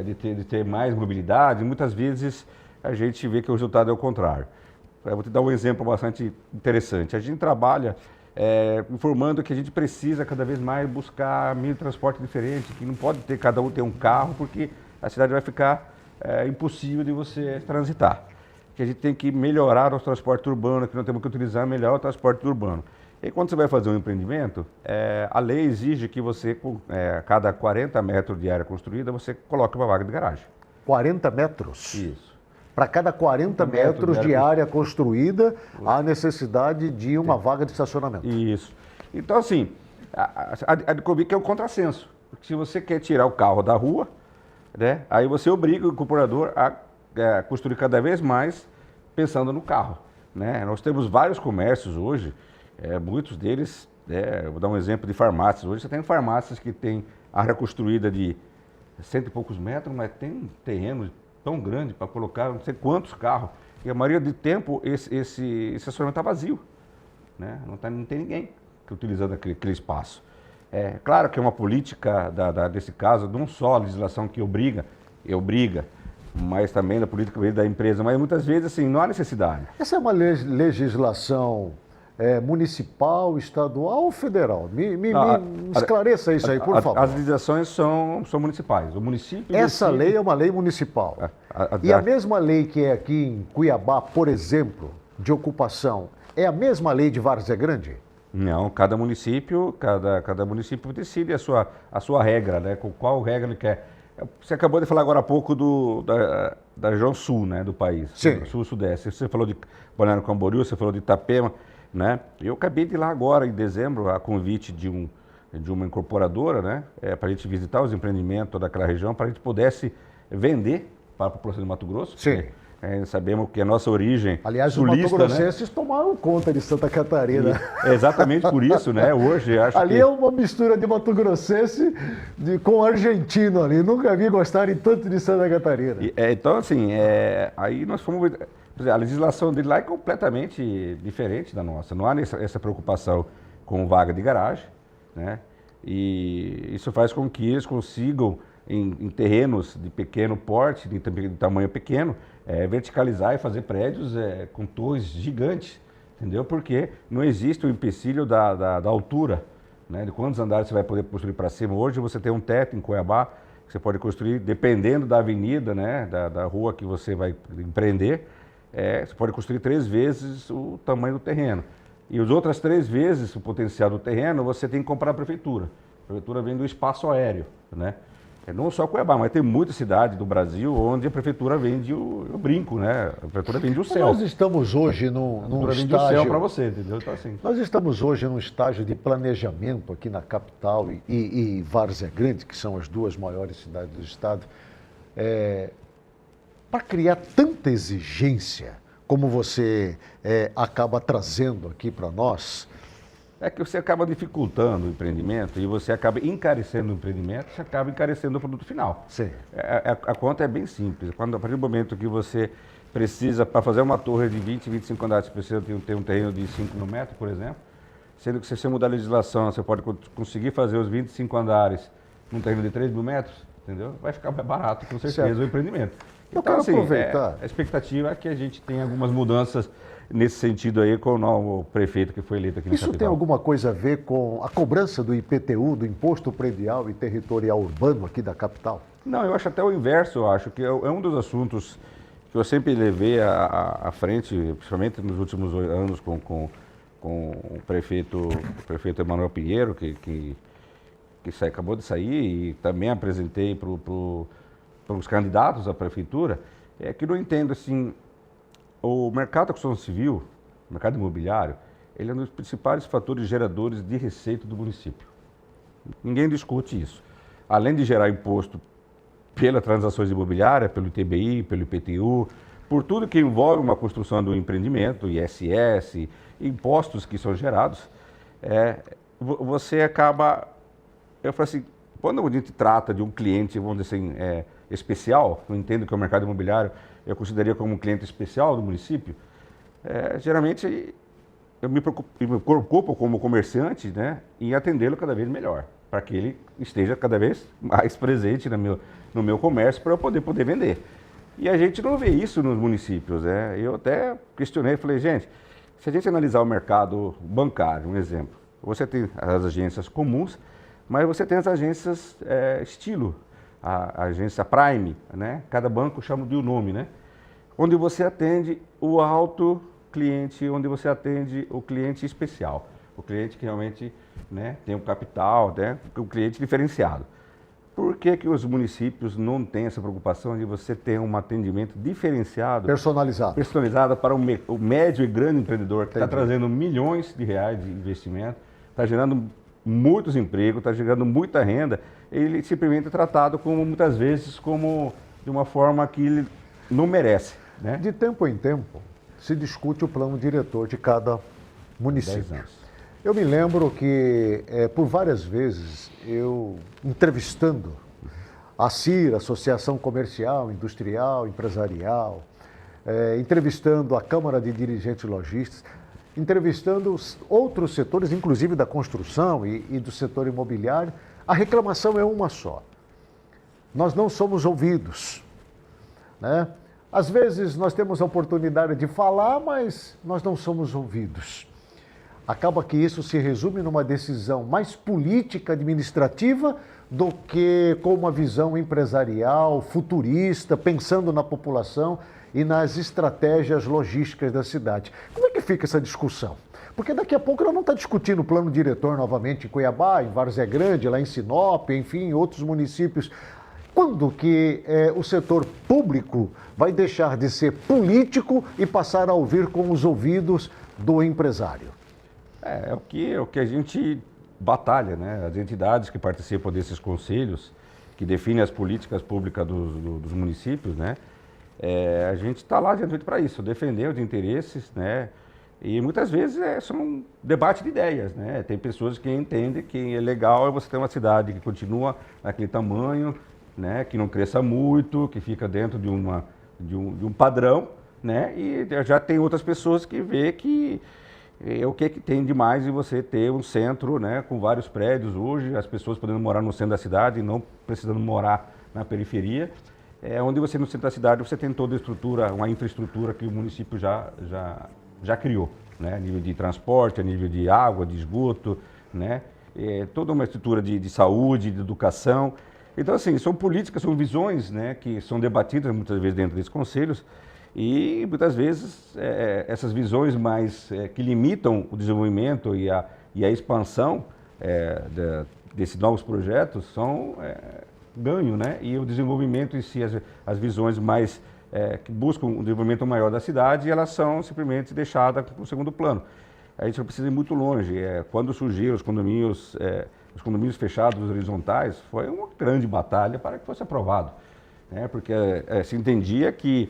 de ter mais mobilidade. Muitas vezes a gente vê que o resultado é o contrário. Eu vou te dar um exemplo bastante interessante. A gente trabalha informando que a gente precisa cada vez mais buscar meio de transporte diferente, que não pode ter cada um ter um carro, porque a cidade vai ficar impossível de você transitar. Que a gente tem que melhorar o transporte urbano, que nós temos que utilizar melhor o transporte urbano. E quando você vai fazer um empreendimento, a lei exige que você, a cada 40 metros de área construída, você coloque uma vaga de garagem. 40 metros? Isso. Para cada 40 metros de área construída, há necessidade de uma vaga de estacionamento. Isso. Então, assim, a Ecovic é um contrassenso. Porque se você quer tirar o carro da rua, né, aí você obriga o incorporador a construir cada vez mais pensando no carro. Né? Nós temos vários comércios hoje, muitos deles, vou dar um exemplo de farmácias. Hoje você tem farmácias que tem área construída de 100 e poucos metros, mas tem um terreno tão grande para colocar não sei quantos carros. E a maioria do tempo esse estacionamento está vazio. Né? Não tem ninguém utilizando aquele espaço. Claro que é uma política desse caso, não só a legislação que obriga, mas também da política da empresa, mas muitas vezes assim, não há necessidade. Essa é uma legislação municipal, estadual ou federal? Me esclareça isso aí, por favor. As legislações são municipais. O município Essa lei é uma lei municipal. E a mesma lei que é aqui em Cuiabá, por exemplo, de ocupação, é a mesma lei de Várzea Grande? Não, cada município decide a sua regra, né? Com qual regra ele quer. Você acabou de falar agora há pouco da região sul, né, do país. Sim. Sul-sudeste. Você falou de Balneário Camboriú, você falou de Itapema, né? Eu acabei de ir lá agora, em dezembro, a convite de uma incorporadora, né, para a gente visitar os empreendimentos daquela região, para a gente pudesse vender para a população de Mato Grosso. Sim. Sabemos que a nossa origem aliás, sulista, os mato-grossenses, né, tomaram conta de Santa Catarina. É exatamente por isso, né? Hoje acho ali que... é uma mistura de mato-grossense com argentino ali. Nunca vi gostarem tanto de Santa Catarina. Então, assim, aí nós fomos... A legislação dele lá é completamente diferente da nossa. Não há essa preocupação com vaga de garagem, né? E isso faz com que eles consigam, em terrenos de pequeno porte, de tamanho pequeno, verticalizar e fazer prédios com torres gigantes, entendeu? Porque não existe o empecilho da altura, né? De quantos andares você vai poder construir para cima. Hoje você tem um teto em Cuiabá que você pode construir, dependendo da avenida, né? Da rua que você vai empreender, você pode construir 3 vezes o tamanho do terreno. E as outras 3 vezes o potencial do terreno você tem que comprar a prefeitura. A prefeitura vem do espaço aéreo, né? Não só Cuiabá, mas tem muitas cidades do Brasil onde a prefeitura vende eu brinco, né? A prefeitura vende o céu. Nós estamos hoje num vende estágio... o céu para você, entendeu? Então, assim... Nós estamos hoje num estágio de planejamento aqui na capital e Várzea Grande, que são as 2 maiores cidades do estado, para criar tanta exigência como você acaba trazendo aqui para nós. É que você acaba dificultando o empreendimento e você acaba encarecendo o empreendimento, você acaba encarecendo o produto final. Sim. A conta é bem simples. A partir do momento que você precisa, para fazer uma torre de 20, 25 andares, você precisa ter um terreno de 5 mil metros, por exemplo, sendo que se você mudar a legislação, você pode conseguir fazer os 25 andares num terreno de 3 mil metros, entendeu? Vai ficar mais barato, com certeza, certo, o empreendimento. Eu quero aproveitar. A expectativa é que a gente tenha algumas mudanças nesse sentido aí com o novo prefeito que foi eleito aqui na capital. Isso tem alguma coisa a ver com a cobrança do IPTU, do Imposto Predial e Territorial Urbano aqui da capital? Não, eu acho até o inverso. Eu acho que é um dos assuntos que eu sempre levei à frente, principalmente nos últimos anos com o prefeito Emanuel Pinheiro, que acabou de sair, e também apresentei para os candidatos à prefeitura, que não entendo assim... O mercado da construção civil, o mercado imobiliário, ele é um dos principais fatores geradores de receita do município. Ninguém discute isso. Além de gerar imposto pelas transações imobiliárias, pelo ITBI, pelo IPTU, por tudo que envolve uma construção do empreendimento, ISS, impostos que são gerados, você acaba... Eu falo assim, quando a gente trata de um cliente, vamos dizer assim, especial, eu entendo que o mercado imobiliário eu consideraria como um cliente especial do município, geralmente eu me preocupo como comerciante, né, em atendê-lo cada vez melhor, para que ele esteja cada vez mais presente no meu comércio para eu poder vender. E a gente não vê isso nos municípios, né? Eu até questionei, falei, gente, se a gente analisar o mercado bancário, um exemplo, você tem as agências comuns, mas você tem as agências estilo, a agência Prime, né? Cada banco chama de um nome, né? Onde você atende o alto cliente, onde você atende o cliente especial, o cliente que realmente, né, tem um capital, né, o cliente diferenciado. Por que os municípios não têm essa preocupação de você ter um atendimento diferenciado, personalizado para o médio e grande empreendedor que está trazendo milhões de reais de investimento, está gerando muitos empregos, está gerando muita renda, ele simplesmente é tratado como, muitas vezes, como de uma forma que ele não merece, né? De tempo em tempo, se discute o plano diretor de cada município. 10 anos. Eu me lembro que, por várias vezes, eu entrevistando a CIR, Associação Comercial, Industrial, Empresarial, entrevistando a Câmara de Dirigentes Lojistas, entrevistando outros setores, inclusive da construção e do setor imobiliário, a reclamação é uma só. Nós não somos ouvidos, né? Às vezes nós temos a oportunidade de falar, mas nós não somos ouvidos. Acaba que isso se resume numa decisão mais política, administrativa, do que com uma visão empresarial, futurista, pensando na população e nas estratégias logísticas da cidade. Como é que fica essa discussão? Porque daqui a pouco ela não está discutindo o plano diretor novamente em Cuiabá, em Várzea Grande, lá em Sinop, enfim, em outros municípios. Quando que o setor público vai deixar de ser político e passar a ouvir com os ouvidos do empresário? É o que a gente batalha, né? As entidades que participam desses conselhos, que definem as políticas públicas dos municípios, né? A gente está lá justamente para isso, defender os interesses, né? E muitas vezes só um debate de ideias, né? Tem pessoas que entendem que é legal você ter uma cidade que continua naquele tamanho, né? Que não cresça muito, que fica dentro de um padrão, né? E já tem outras pessoas que vê que o que tem de mais em você ter um centro, né, com vários prédios hoje, as pessoas podendo morar no centro da cidade e não precisando morar na periferia, onde você no centro da cidade você tem toda a estrutura, uma infraestrutura que o município já criou, né, a nível de transporte, a nível de água, de esgoto, né, toda uma estrutura de saúde, de educação. Então, assim, são políticas, são visões, né, que são debatidas muitas vezes dentro desses conselhos. E muitas vezes essas visões mais que limitam o desenvolvimento e a expansão desses novos projetos são ganho, né? E o desenvolvimento em si, as visões mais que buscam um desenvolvimento maior da cidade, elas são simplesmente deixadas no segundo plano. A gente não precisa ir muito longe. Quando surgiram os condomínios fechados horizontais, foi uma grande batalha para que fosse aprovado, né? Porque se entendia que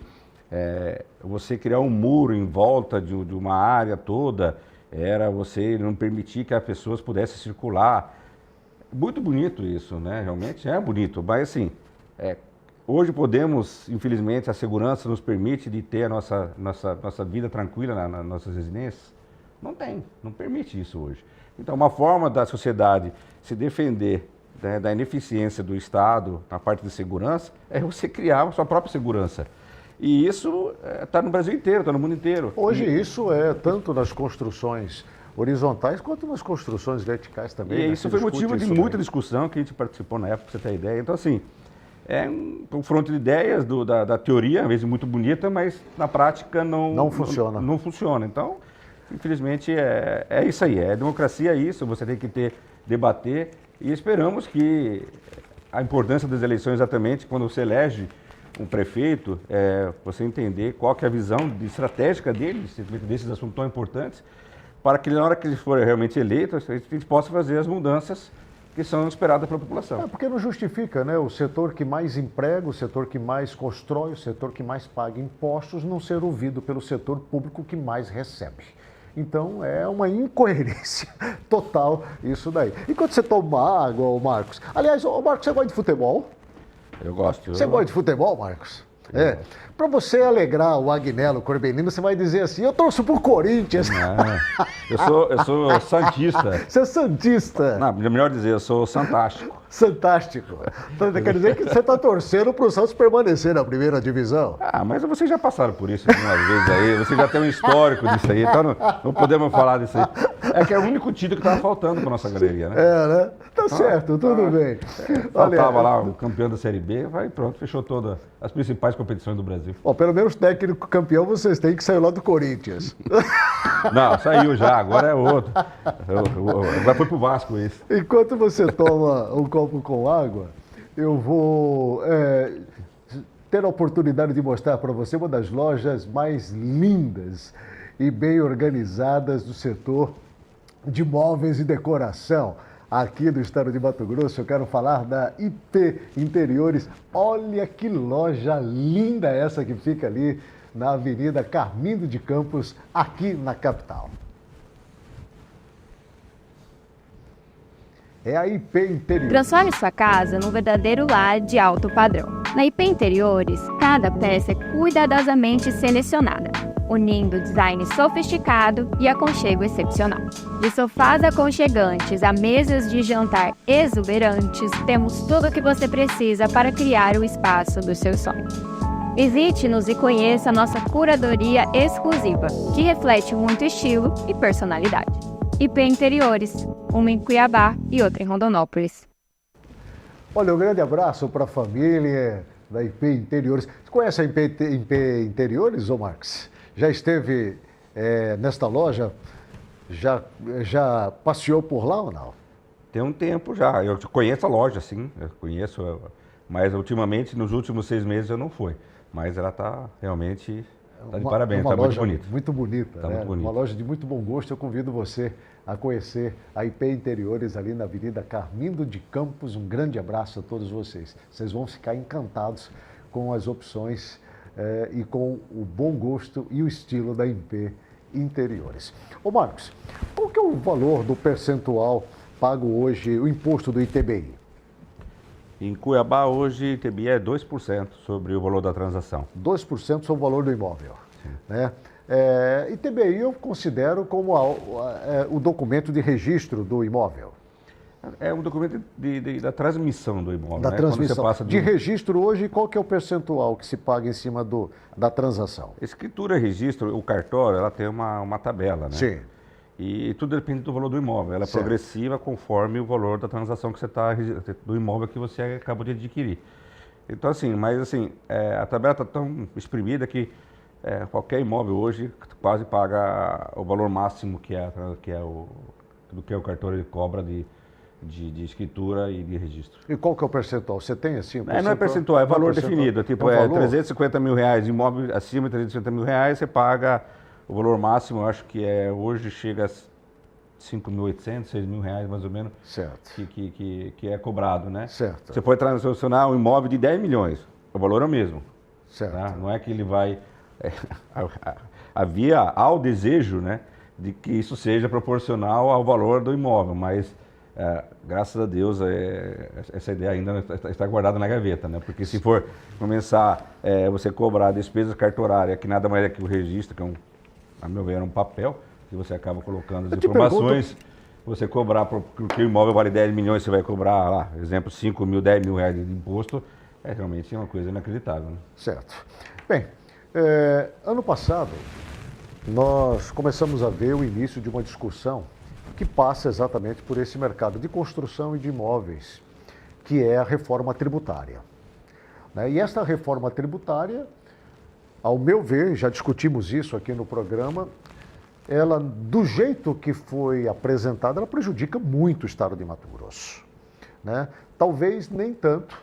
você criar um muro em volta de uma área toda, era você não permitir que as pessoas pudessem circular. Muito bonito isso, né? Realmente é bonito, mas assim, hoje podemos, infelizmente, a segurança nos permite de ter a nossa vida tranquila nas nossas residências? Não permite isso hoje. Então, uma forma da sociedade se defender, né, da ineficiência do Estado na parte de segurança é você criar a sua própria segurança. E isso está no Brasil inteiro, está no mundo inteiro. Hoje isso é tanto nas construções horizontais quanto nas construções verticais também. E né? isso foi motivo de muita discussão que a gente participou na época, para você ter ideia. Então, assim, é um confronto de ideias da teoria, às vezes muito bonita, mas na prática não funciona. Não funciona. Então, infelizmente, é isso aí. Democracia é isso, você tem que debater. E esperamos que a importância das eleições, exatamente, quando você elege um prefeito, você entender qual que é a visão estratégica dele, desses assuntos tão importantes, para que na hora que ele for realmente eleito, a gente possa fazer as mudanças que são esperadas pela população. Porque não justifica, né? O setor que mais emprega, o setor que mais constrói, o setor que mais paga impostos, não ser ouvido pelo setor público que mais recebe. Então é uma incoerência total isso daí. Enquanto você toma água, ô Marcos. Aliás, ô Marcos, você gosta de futebol? Eu gosto. Você gosta de futebol, Marcos? É. Para você alegrar o Agnello Corbellino, você vai dizer assim: eu torço pro Corinthians. Não, eu sou santista. Você é santista. Não, melhor dizer, eu sou santástico. Fantástico. Então, quer dizer que você está torcendo para o Santos permanecer na primeira divisão. Ah, mas vocês já passaram por isso algumas vezes aí, você já tem um histórico disso aí, então não podemos falar disso aí. É que é o único título que estava faltando para nossa galeria, né? É, né? Tá certo, tudo bem. Faltava lá o campeão da Série B, vai pronto, fechou todas as principais competições do Brasil. Bom, pelo menos técnico campeão vocês têm, que saiu lá do Corinthians. Não, saiu já, agora é outro. Agora foi pro Vasco isso. Enquanto você toma um copo com água, eu vou ter a oportunidade de mostrar para você uma das lojas mais lindas e bem organizadas do setor de móveis e decoração aqui do estado de Mato Grosso. Eu quero falar da IP Interiores. Olha que loja linda essa que fica ali na Avenida Carmindo de Campos, aqui na capital. É a IP Interiores. Transforme sua casa num verdadeiro lar de alto padrão. Na IP Interiores, cada peça é cuidadosamente selecionada, unindo design sofisticado e aconchego excepcional. De sofás aconchegantes a mesas de jantar exuberantes, temos tudo o que você precisa para criar o espaço dos seus sonhos. Visite-nos e conheça nossa curadoria exclusiva, que reflete muito estilo e personalidade. IP Interiores, uma em Cuiabá e outra em Rondonópolis. Olha, um grande abraço para a família da IP Interiores. Você conhece a IP Interiores, ô Marcos? Já esteve nesta loja? Já passeou por lá ou não? Tem um tempo já. Eu conheço a loja, sim. Eu conheço, mas ultimamente, nos últimos 6 meses, eu não fui. Mas ela está realmente... Está de parabéns, está muito bonita. Muito bonita, tá, né? Muito bonita. Uma loja de muito bom gosto. Eu convido você a conhecer a IP Interiores ali na Avenida Carmindo de Campos. Um grande abraço a todos vocês. Vocês vão ficar encantados com as opções e com o bom gosto e o estilo da IP Interiores. Ô Marcos, qual que é o valor do percentual pago hoje, o imposto do ITBI? Em Cuiabá, hoje, ITBI é 2% sobre o valor da transação. 2% sobre o valor do imóvel. Né? ITBI eu considero como o documento de registro do imóvel. É um documento da transmissão do imóvel. Da né? transmissão. Quando você passa de registro hoje, qual que é o percentual que se paga em cima da transação? Escritura, registro, o cartório, ela tem uma tabela, né? Sim. E tudo depende do valor do imóvel. Ela é Certo. progressiva conforme o valor da transação que você está do imóvel que você acabou de adquirir. Então, assim, a tabela está tão exprimida que qualquer imóvel hoje quase paga o valor máximo que é o cartório cobra de escritura e de registro. E qual que é o percentual? Você tem assim? Não é percentual, é valor definido. Tipo, valor? 350 mil reais, imóvel acima de 350 mil reais, você paga o valor máximo, eu acho que hoje chega a 5.800, 6 mil reais mais ou menos, Certo. que é cobrado, né? Certo. Você pode transacionar um imóvel de 10 milhões, o valor é o mesmo. Certo. Tá? Não é que ele vai... há o desejo, né, de que isso seja proporcional ao valor do imóvel, mas graças a Deus essa ideia ainda está guardada na gaveta, né? Porque se for começar você cobrar despesas cartorárias, que nada mais é que o registro, que a meu ver, é um papel, que você acaba colocando as informações, você cobrar, porque o imóvel vale 10 milhões, você vai cobrar, lá, exemplo, 5 mil, 10 mil reais de imposto, realmente uma coisa inacreditável. Né? Certo. Bem, ano passado, nós começamos a ver o início de uma discussão que passa exatamente por esse mercado de construção e de imóveis, que é a reforma tributária. Né? E esta reforma tributária, ao meu ver, já discutimos isso aqui no programa, ela, do jeito que foi apresentada, ela prejudica muito o estado de Mato Grosso. Né? Talvez nem tanto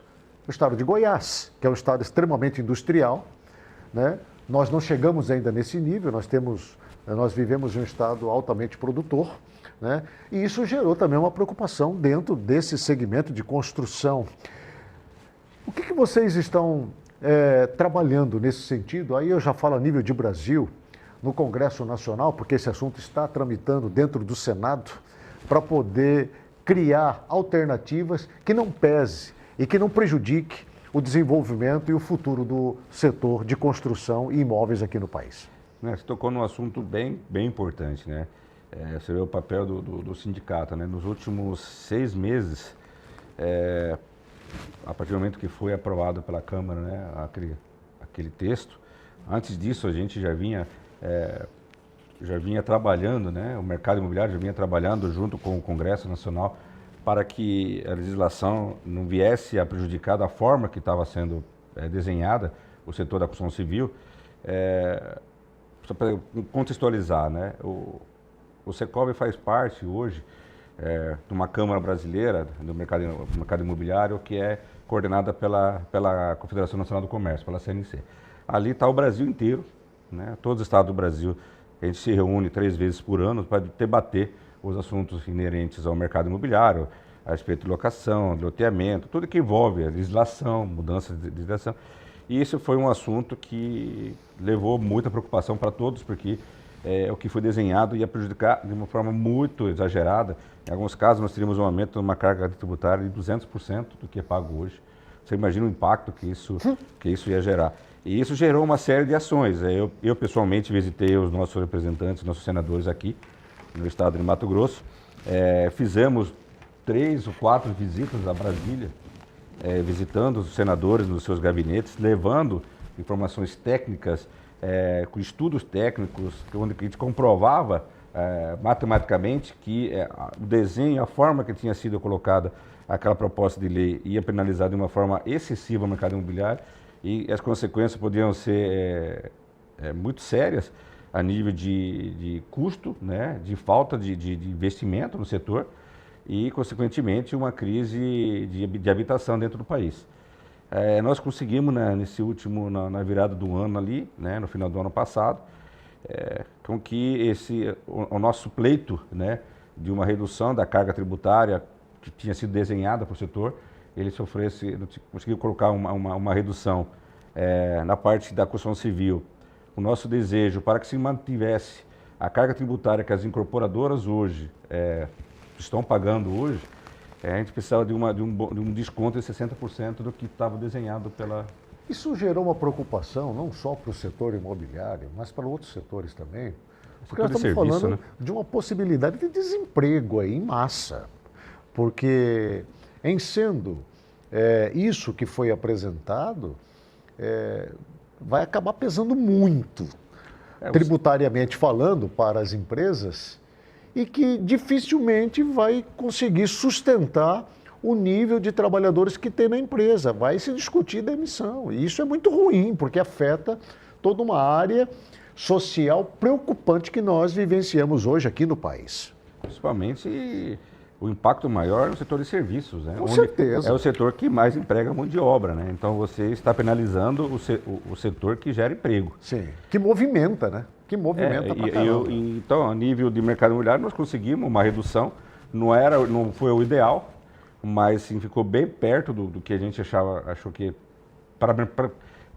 o estado de Goiás, que é um estado extremamente industrial. Né? Nós não chegamos ainda nesse nível, nós vivemos em um estado altamente produtor. Né? E isso gerou também uma preocupação dentro desse segmento de construção. O que vocês estão trabalhando nesse sentido? Aí eu já falo a nível de Brasil, no Congresso Nacional, porque esse assunto está tramitando dentro do Senado, para poder criar alternativas que não pese e que não prejudique o desenvolvimento e o futuro do setor de construção e imóveis aqui no país. Você tocou num assunto bem importante, né? Você vê o papel do sindicato, né? Nos últimos 6 meses, a partir do momento que foi aprovado pela Câmara, né, aquele texto, antes disso a gente já vinha trabalhando, né? O mercado imobiliário já vinha trabalhando junto com o Congresso Nacional para que a legislação não viesse a prejudicar da forma que estava sendo desenhada o setor da construção civil. Só para contextualizar, né? O Secovi faz parte hoje de uma Câmara Brasileira do mercado imobiliário que é coordenada pela Confederação Nacional do Comércio, pela CNC. Ali está o Brasil inteiro, né? Todos os estados do Brasil. A gente se reúne 3 vezes por ano para debater os assuntos inerentes ao mercado imobiliário, a respeito de locação, de loteamento, tudo que envolve a legislação, mudança de legislação. E isso foi um assunto que levou muita preocupação para todos, porque o que foi desenhado ia prejudicar de uma forma muito exagerada. Em alguns casos, nós teríamos um aumento de uma carga tributária de 200% do que é pago hoje. Você imagina o impacto que isso ia gerar. E isso gerou uma série de ações. Eu pessoalmente visitei os nossos representantes, nossos senadores aqui no estado de Mato Grosso. Fizemos 3 ou 4 visitas a Brasília, visitando os senadores nos seus gabinetes, levando informações técnicas, com estudos técnicos, onde a gente comprovava matematicamente que o desenho, a forma que tinha sido colocada aquela proposta de lei ia penalizar de uma forma excessiva o mercado imobiliário e as consequências podiam ser muito sérias a nível de custo, né, de falta de investimento no setor e, consequentemente, uma crise de habitação dentro do país. Nós conseguimos, né, na virada do ano ali, né, no final do ano passado, com que o nosso pleito, né, de uma redução da carga tributária que tinha sido desenhada para o setor, ele conseguiu colocar uma redução na parte da construção civil. O nosso desejo para que se mantivesse a carga tributária que as incorporadoras hoje estão pagando hoje, a gente precisava de um desconto de 60% do que estava desenhado pela... Isso gerou uma preocupação não só para o setor imobiliário, mas para outros setores também. Porque nós estamos falando, né, de uma possibilidade de desemprego aí em massa. Porque, em sendo isso que foi apresentado, vai acabar pesando muito, tributariamente falando, para as empresas, e que dificilmente vai conseguir sustentar o nível de trabalhadores que tem na empresa. Vai se discutir demissão. E isso é muito ruim, porque afeta toda uma área social preocupante que nós vivenciamos hoje aqui no país. Principalmente o impacto maior no setor de serviços, né? Com certeza. É o setor que mais emprega mão de obra, né? Então você está penalizando o setor que gera emprego. Sim, que movimenta, né? Que movimenta pra caramba. Então, a nível de mercado imobiliário, nós conseguimos uma redução. Não foi o ideal, mas sim, ficou bem perto do que a gente achou que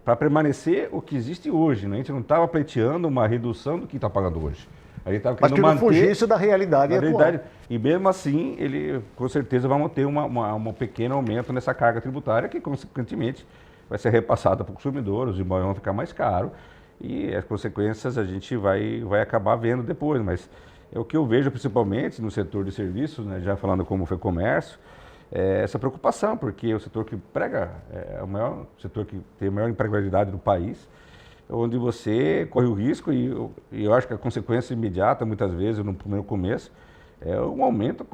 para permanecer o que existe hoje, né? A gente não estava pleiteando uma redução do que está pagando hoje. A gente estava querendo manter... Mas que não fugisse da realidade atual. E mesmo assim, ele com certeza vai ter um pequeno aumento nessa carga tributária que, consequentemente, vai ser repassada para o consumidor, os imóveis vão ficar mais caros e as consequências a gente vai acabar vendo depois. Mas é o que eu vejo principalmente no setor de serviços, né, já falando como foi comércio, essa preocupação, porque o setor que emprega é o setor que tem a maior empregabilidade do país, onde você corre o risco e eu acho que a consequência imediata, muitas vezes, no primeiro começo, é um aumento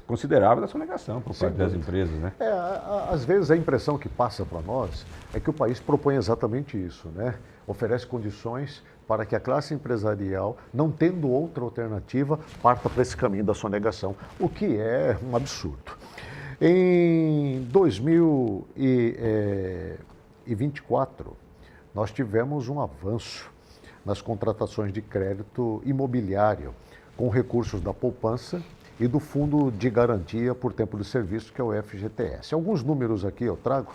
considerável da sonegação por parte das empresas, né? Às vezes a impressão que passa para nós é que o país propõe exatamente isso, né? Oferece condições para que a classe empresarial, não tendo outra alternativa, parta para esse caminho da sonegação, o que é um absurdo. Em 2024, nós tivemos um avanço nas contratações de crédito imobiliário com recursos da poupança e do Fundo de Garantia por Tempo de Serviço, que é o FGTS. Alguns números aqui eu trago.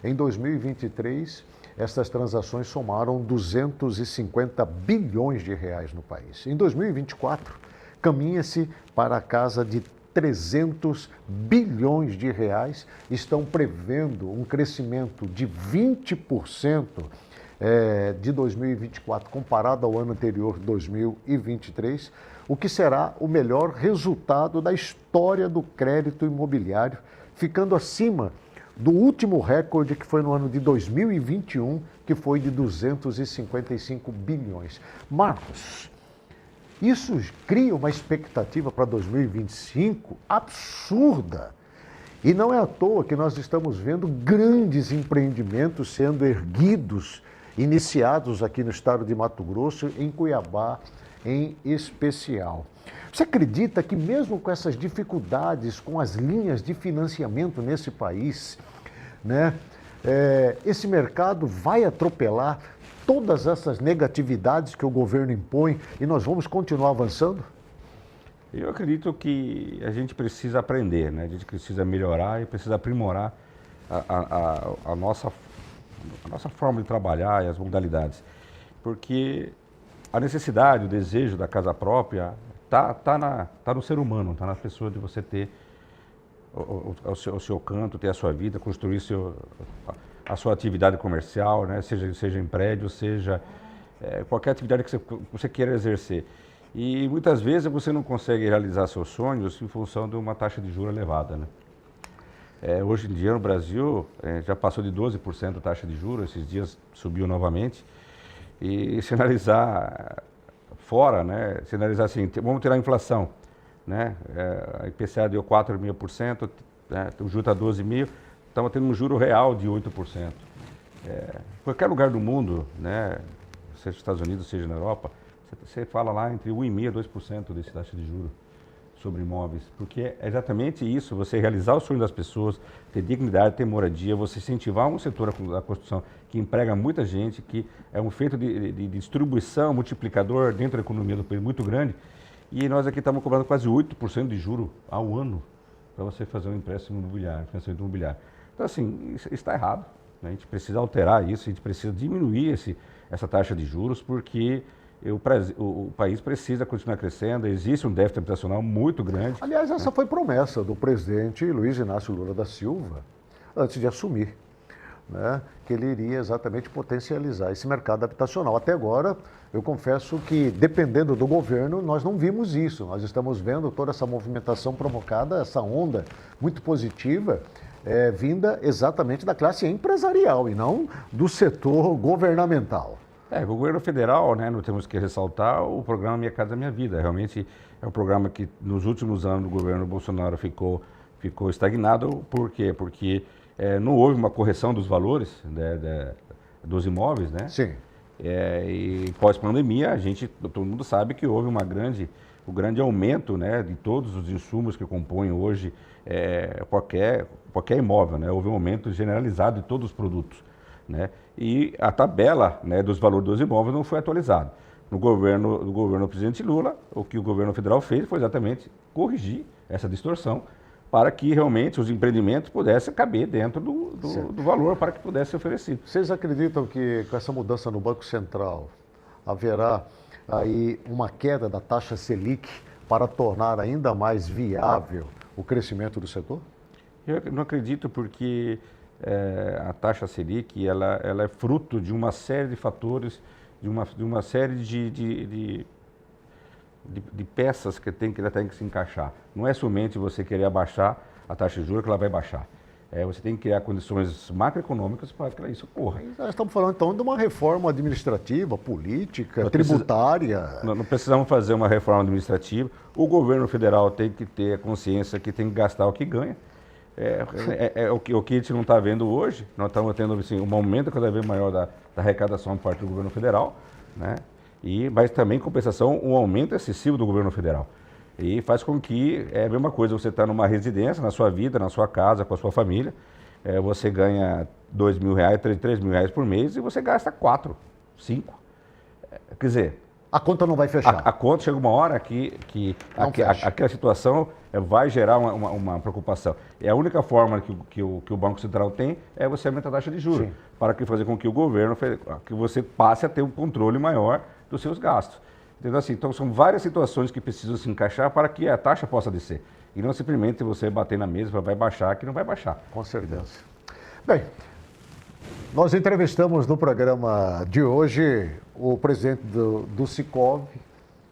Em 2023, essas transações somaram 250 bilhões de reais no país. Em 2024, caminha-se para a casa de 300 bilhões de reais, estão prevendo um crescimento de 20% de 2024 comparado ao ano anterior, 2023, o que será o melhor resultado da história do crédito imobiliário, ficando acima do último recorde que foi no ano de 2021, que foi de 255 bilhões. Marcos, isso cria uma expectativa para 2025 absurda. E não é à toa que nós estamos vendo grandes empreendimentos sendo erguidos, iniciados aqui no estado de Mato Grosso, em Cuiabá em especial. Você acredita que mesmo com essas dificuldades, com as linhas de financiamento nesse país, né, esse mercado vai atropelar todas essas negatividades que o governo impõe e nós vamos continuar avançando? Eu acredito que a gente precisa aprender, né? A gente precisa melhorar e precisa aprimorar a nossa forma de trabalhar e as modalidades. Porque a necessidade, o desejo da casa própria tá no ser humano, está na pessoa de você ter o seu canto, ter a sua vida, construir a sua atividade comercial, né? Seja em prédio, seja qualquer atividade que você queira exercer. E muitas vezes você não consegue realizar seus sonhos em função de uma taxa de juros elevada, né? Hoje em dia no Brasil já passou de 12% a taxa de juros, esses dias subiu novamente. E se analisar fora, né? Se analisar assim, vamos tirar a inflação, né? A IPCA deu 4,5%, né? O juro está 12,5%, estamos tendo um juro real de 8%. Qualquer lugar do mundo, né? Seja nos Estados Unidos, seja na Europa, você fala lá entre 1,5% e 2% desse taxa de juros sobre imóveis, porque é exatamente isso, você realizar o sonho das pessoas, ter dignidade, ter moradia, você incentivar um setor da construção que emprega muita gente, que é um feito de distribuição, multiplicador dentro da economia do país muito grande, e nós aqui estamos cobrando quase 8% de juro ao ano para você fazer um empréstimo imobiliário, financiamento imobiliário. Então assim, isso está errado, né? A gente precisa alterar isso, a gente precisa diminuir essa taxa de juros, porque o país precisa continuar crescendo, existe um déficit habitacional muito grande. Aliás, essa foi promessa do presidente Luiz Inácio Lula da Silva, antes de assumir, né, que ele iria exatamente potencializar esse mercado habitacional. Até agora, eu confesso que, dependendo do governo, nós não vimos isso. Nós estamos vendo toda essa movimentação provocada, essa onda muito positiva, vinda exatamente da classe empresarial e não do setor governamental. O governo federal, né, nós temos que ressaltar o programa Minha Casa Minha Vida. Realmente é um programa que nos últimos anos do governo Bolsonaro ficou estagnado. Por quê? Porque não houve uma correção dos valores, né, dos imóveis, né? Sim. E pós-pandemia, todo mundo sabe que houve o grande aumento, né, de todos os insumos que compõem hoje qualquer imóvel, né? Houve um aumento generalizado de todos os produtos, né? E a tabela, né, dos valores dos imóveis não foi atualizada. No governo do presidente Lula, o que o governo federal fez foi exatamente corrigir essa distorção para que realmente os empreendimentos pudessem caber dentro do valor para que pudesse ser oferecido. Vocês acreditam que com essa mudança no Banco Central haverá aí uma queda da taxa Selic para tornar ainda mais viável o crescimento do setor? Eu não acredito, porque a taxa Selic ela é fruto de uma série de fatores, de uma série de peças que ela tem que se encaixar. Não é somente você querer abaixar a taxa de juros que ela vai baixar. Você tem que criar condições macroeconômicas para que isso ocorra. Nós estamos falando então de uma reforma administrativa, política, tributária. Não precisamos fazer uma reforma administrativa. O governo federal tem que ter a consciência que tem que gastar o que ganha. O que a gente não está vendo hoje. Nós estamos tendo assim, um aumento cada vez maior da arrecadação por parte do governo federal, né? Mas também, em compensação, um aumento excessivo do governo federal. E faz com que é a mesma coisa, você está numa residência, na sua vida, na sua casa, com a sua família, você ganha R$2.000, R$3.000 por mês e você gasta 4, 5. Quer dizer, A conta não vai fechar. A conta chega uma hora que aquela situação vai gerar uma preocupação. E a única forma que o Banco Central tem é você aumentar a taxa de juros, Sim. para fazer com que o governo, que você passe a ter um controle maior dos seus gastos. Entendeu? Assim, então são várias situações que precisam se encaixar para que a taxa possa descer. E não simplesmente você bater na mesa e falar, vai baixar, que não vai baixar. Com certeza. Bem, nós entrevistamos no programa de hoje o presidente do Sicov,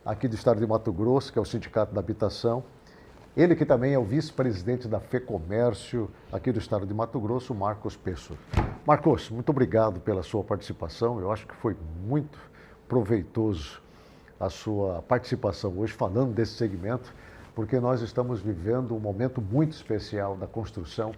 aqui do estado de Mato Grosso, que é o Sindicato da Habitação. Ele que também é o vice-presidente da FEComércio, aqui do estado de Mato Grosso, Marcos Pesso. Marcos, muito obrigado pela sua participação. Eu acho que foi muito proveitoso a sua participação hoje, falando desse segmento, porque nós estamos vivendo um momento muito especial da construção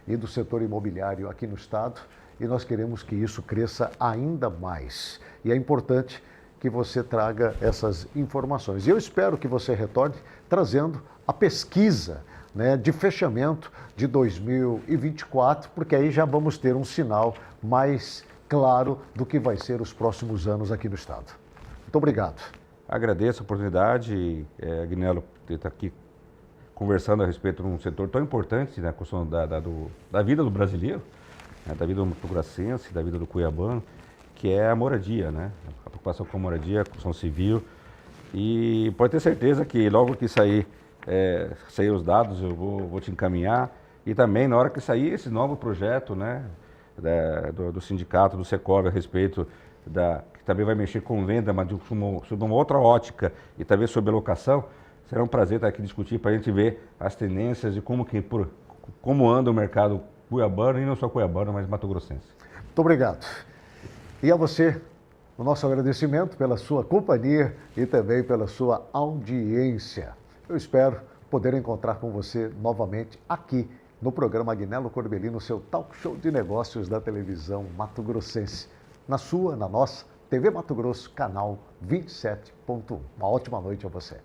e do setor imobiliário aqui no estado, e nós queremos que isso cresça ainda mais. E é importante que você traga essas informações. E eu espero que você retorne trazendo a pesquisa, né, de fechamento de 2024, porque aí já vamos ter um sinal mais claro do que vai ser os próximos anos aqui no estado. Muito obrigado. Agradeço a oportunidade, Agnello, de estar aqui conversando a respeito de um setor tão importante na construção da vida do brasileiro, né, da vida do mato-grossense, da vida do cuiabano, que é a moradia, né? A preocupação com a moradia, a construção civil. E pode ter certeza que logo que sair os dados, eu vou te encaminhar. E também, na hora que sair esse novo projeto, né, do sindicato, do Secov, a respeito que também vai mexer com venda, mas sob uma outra ótica, e também sobre locação, será um prazer estar aqui discutir para a gente ver as tendências de como anda o mercado cuiabano, e não só cuiabano, mas mato-grossense. Muito obrigado. E a você, o nosso agradecimento pela sua companhia e também pela sua audiência. Eu espero poder encontrar com você novamente aqui no programa Agnello Corbellino, seu talk show de negócios da televisão mato-grossense. Na nossa TV Mato Grosso, canal 27.1. Uma ótima noite a você.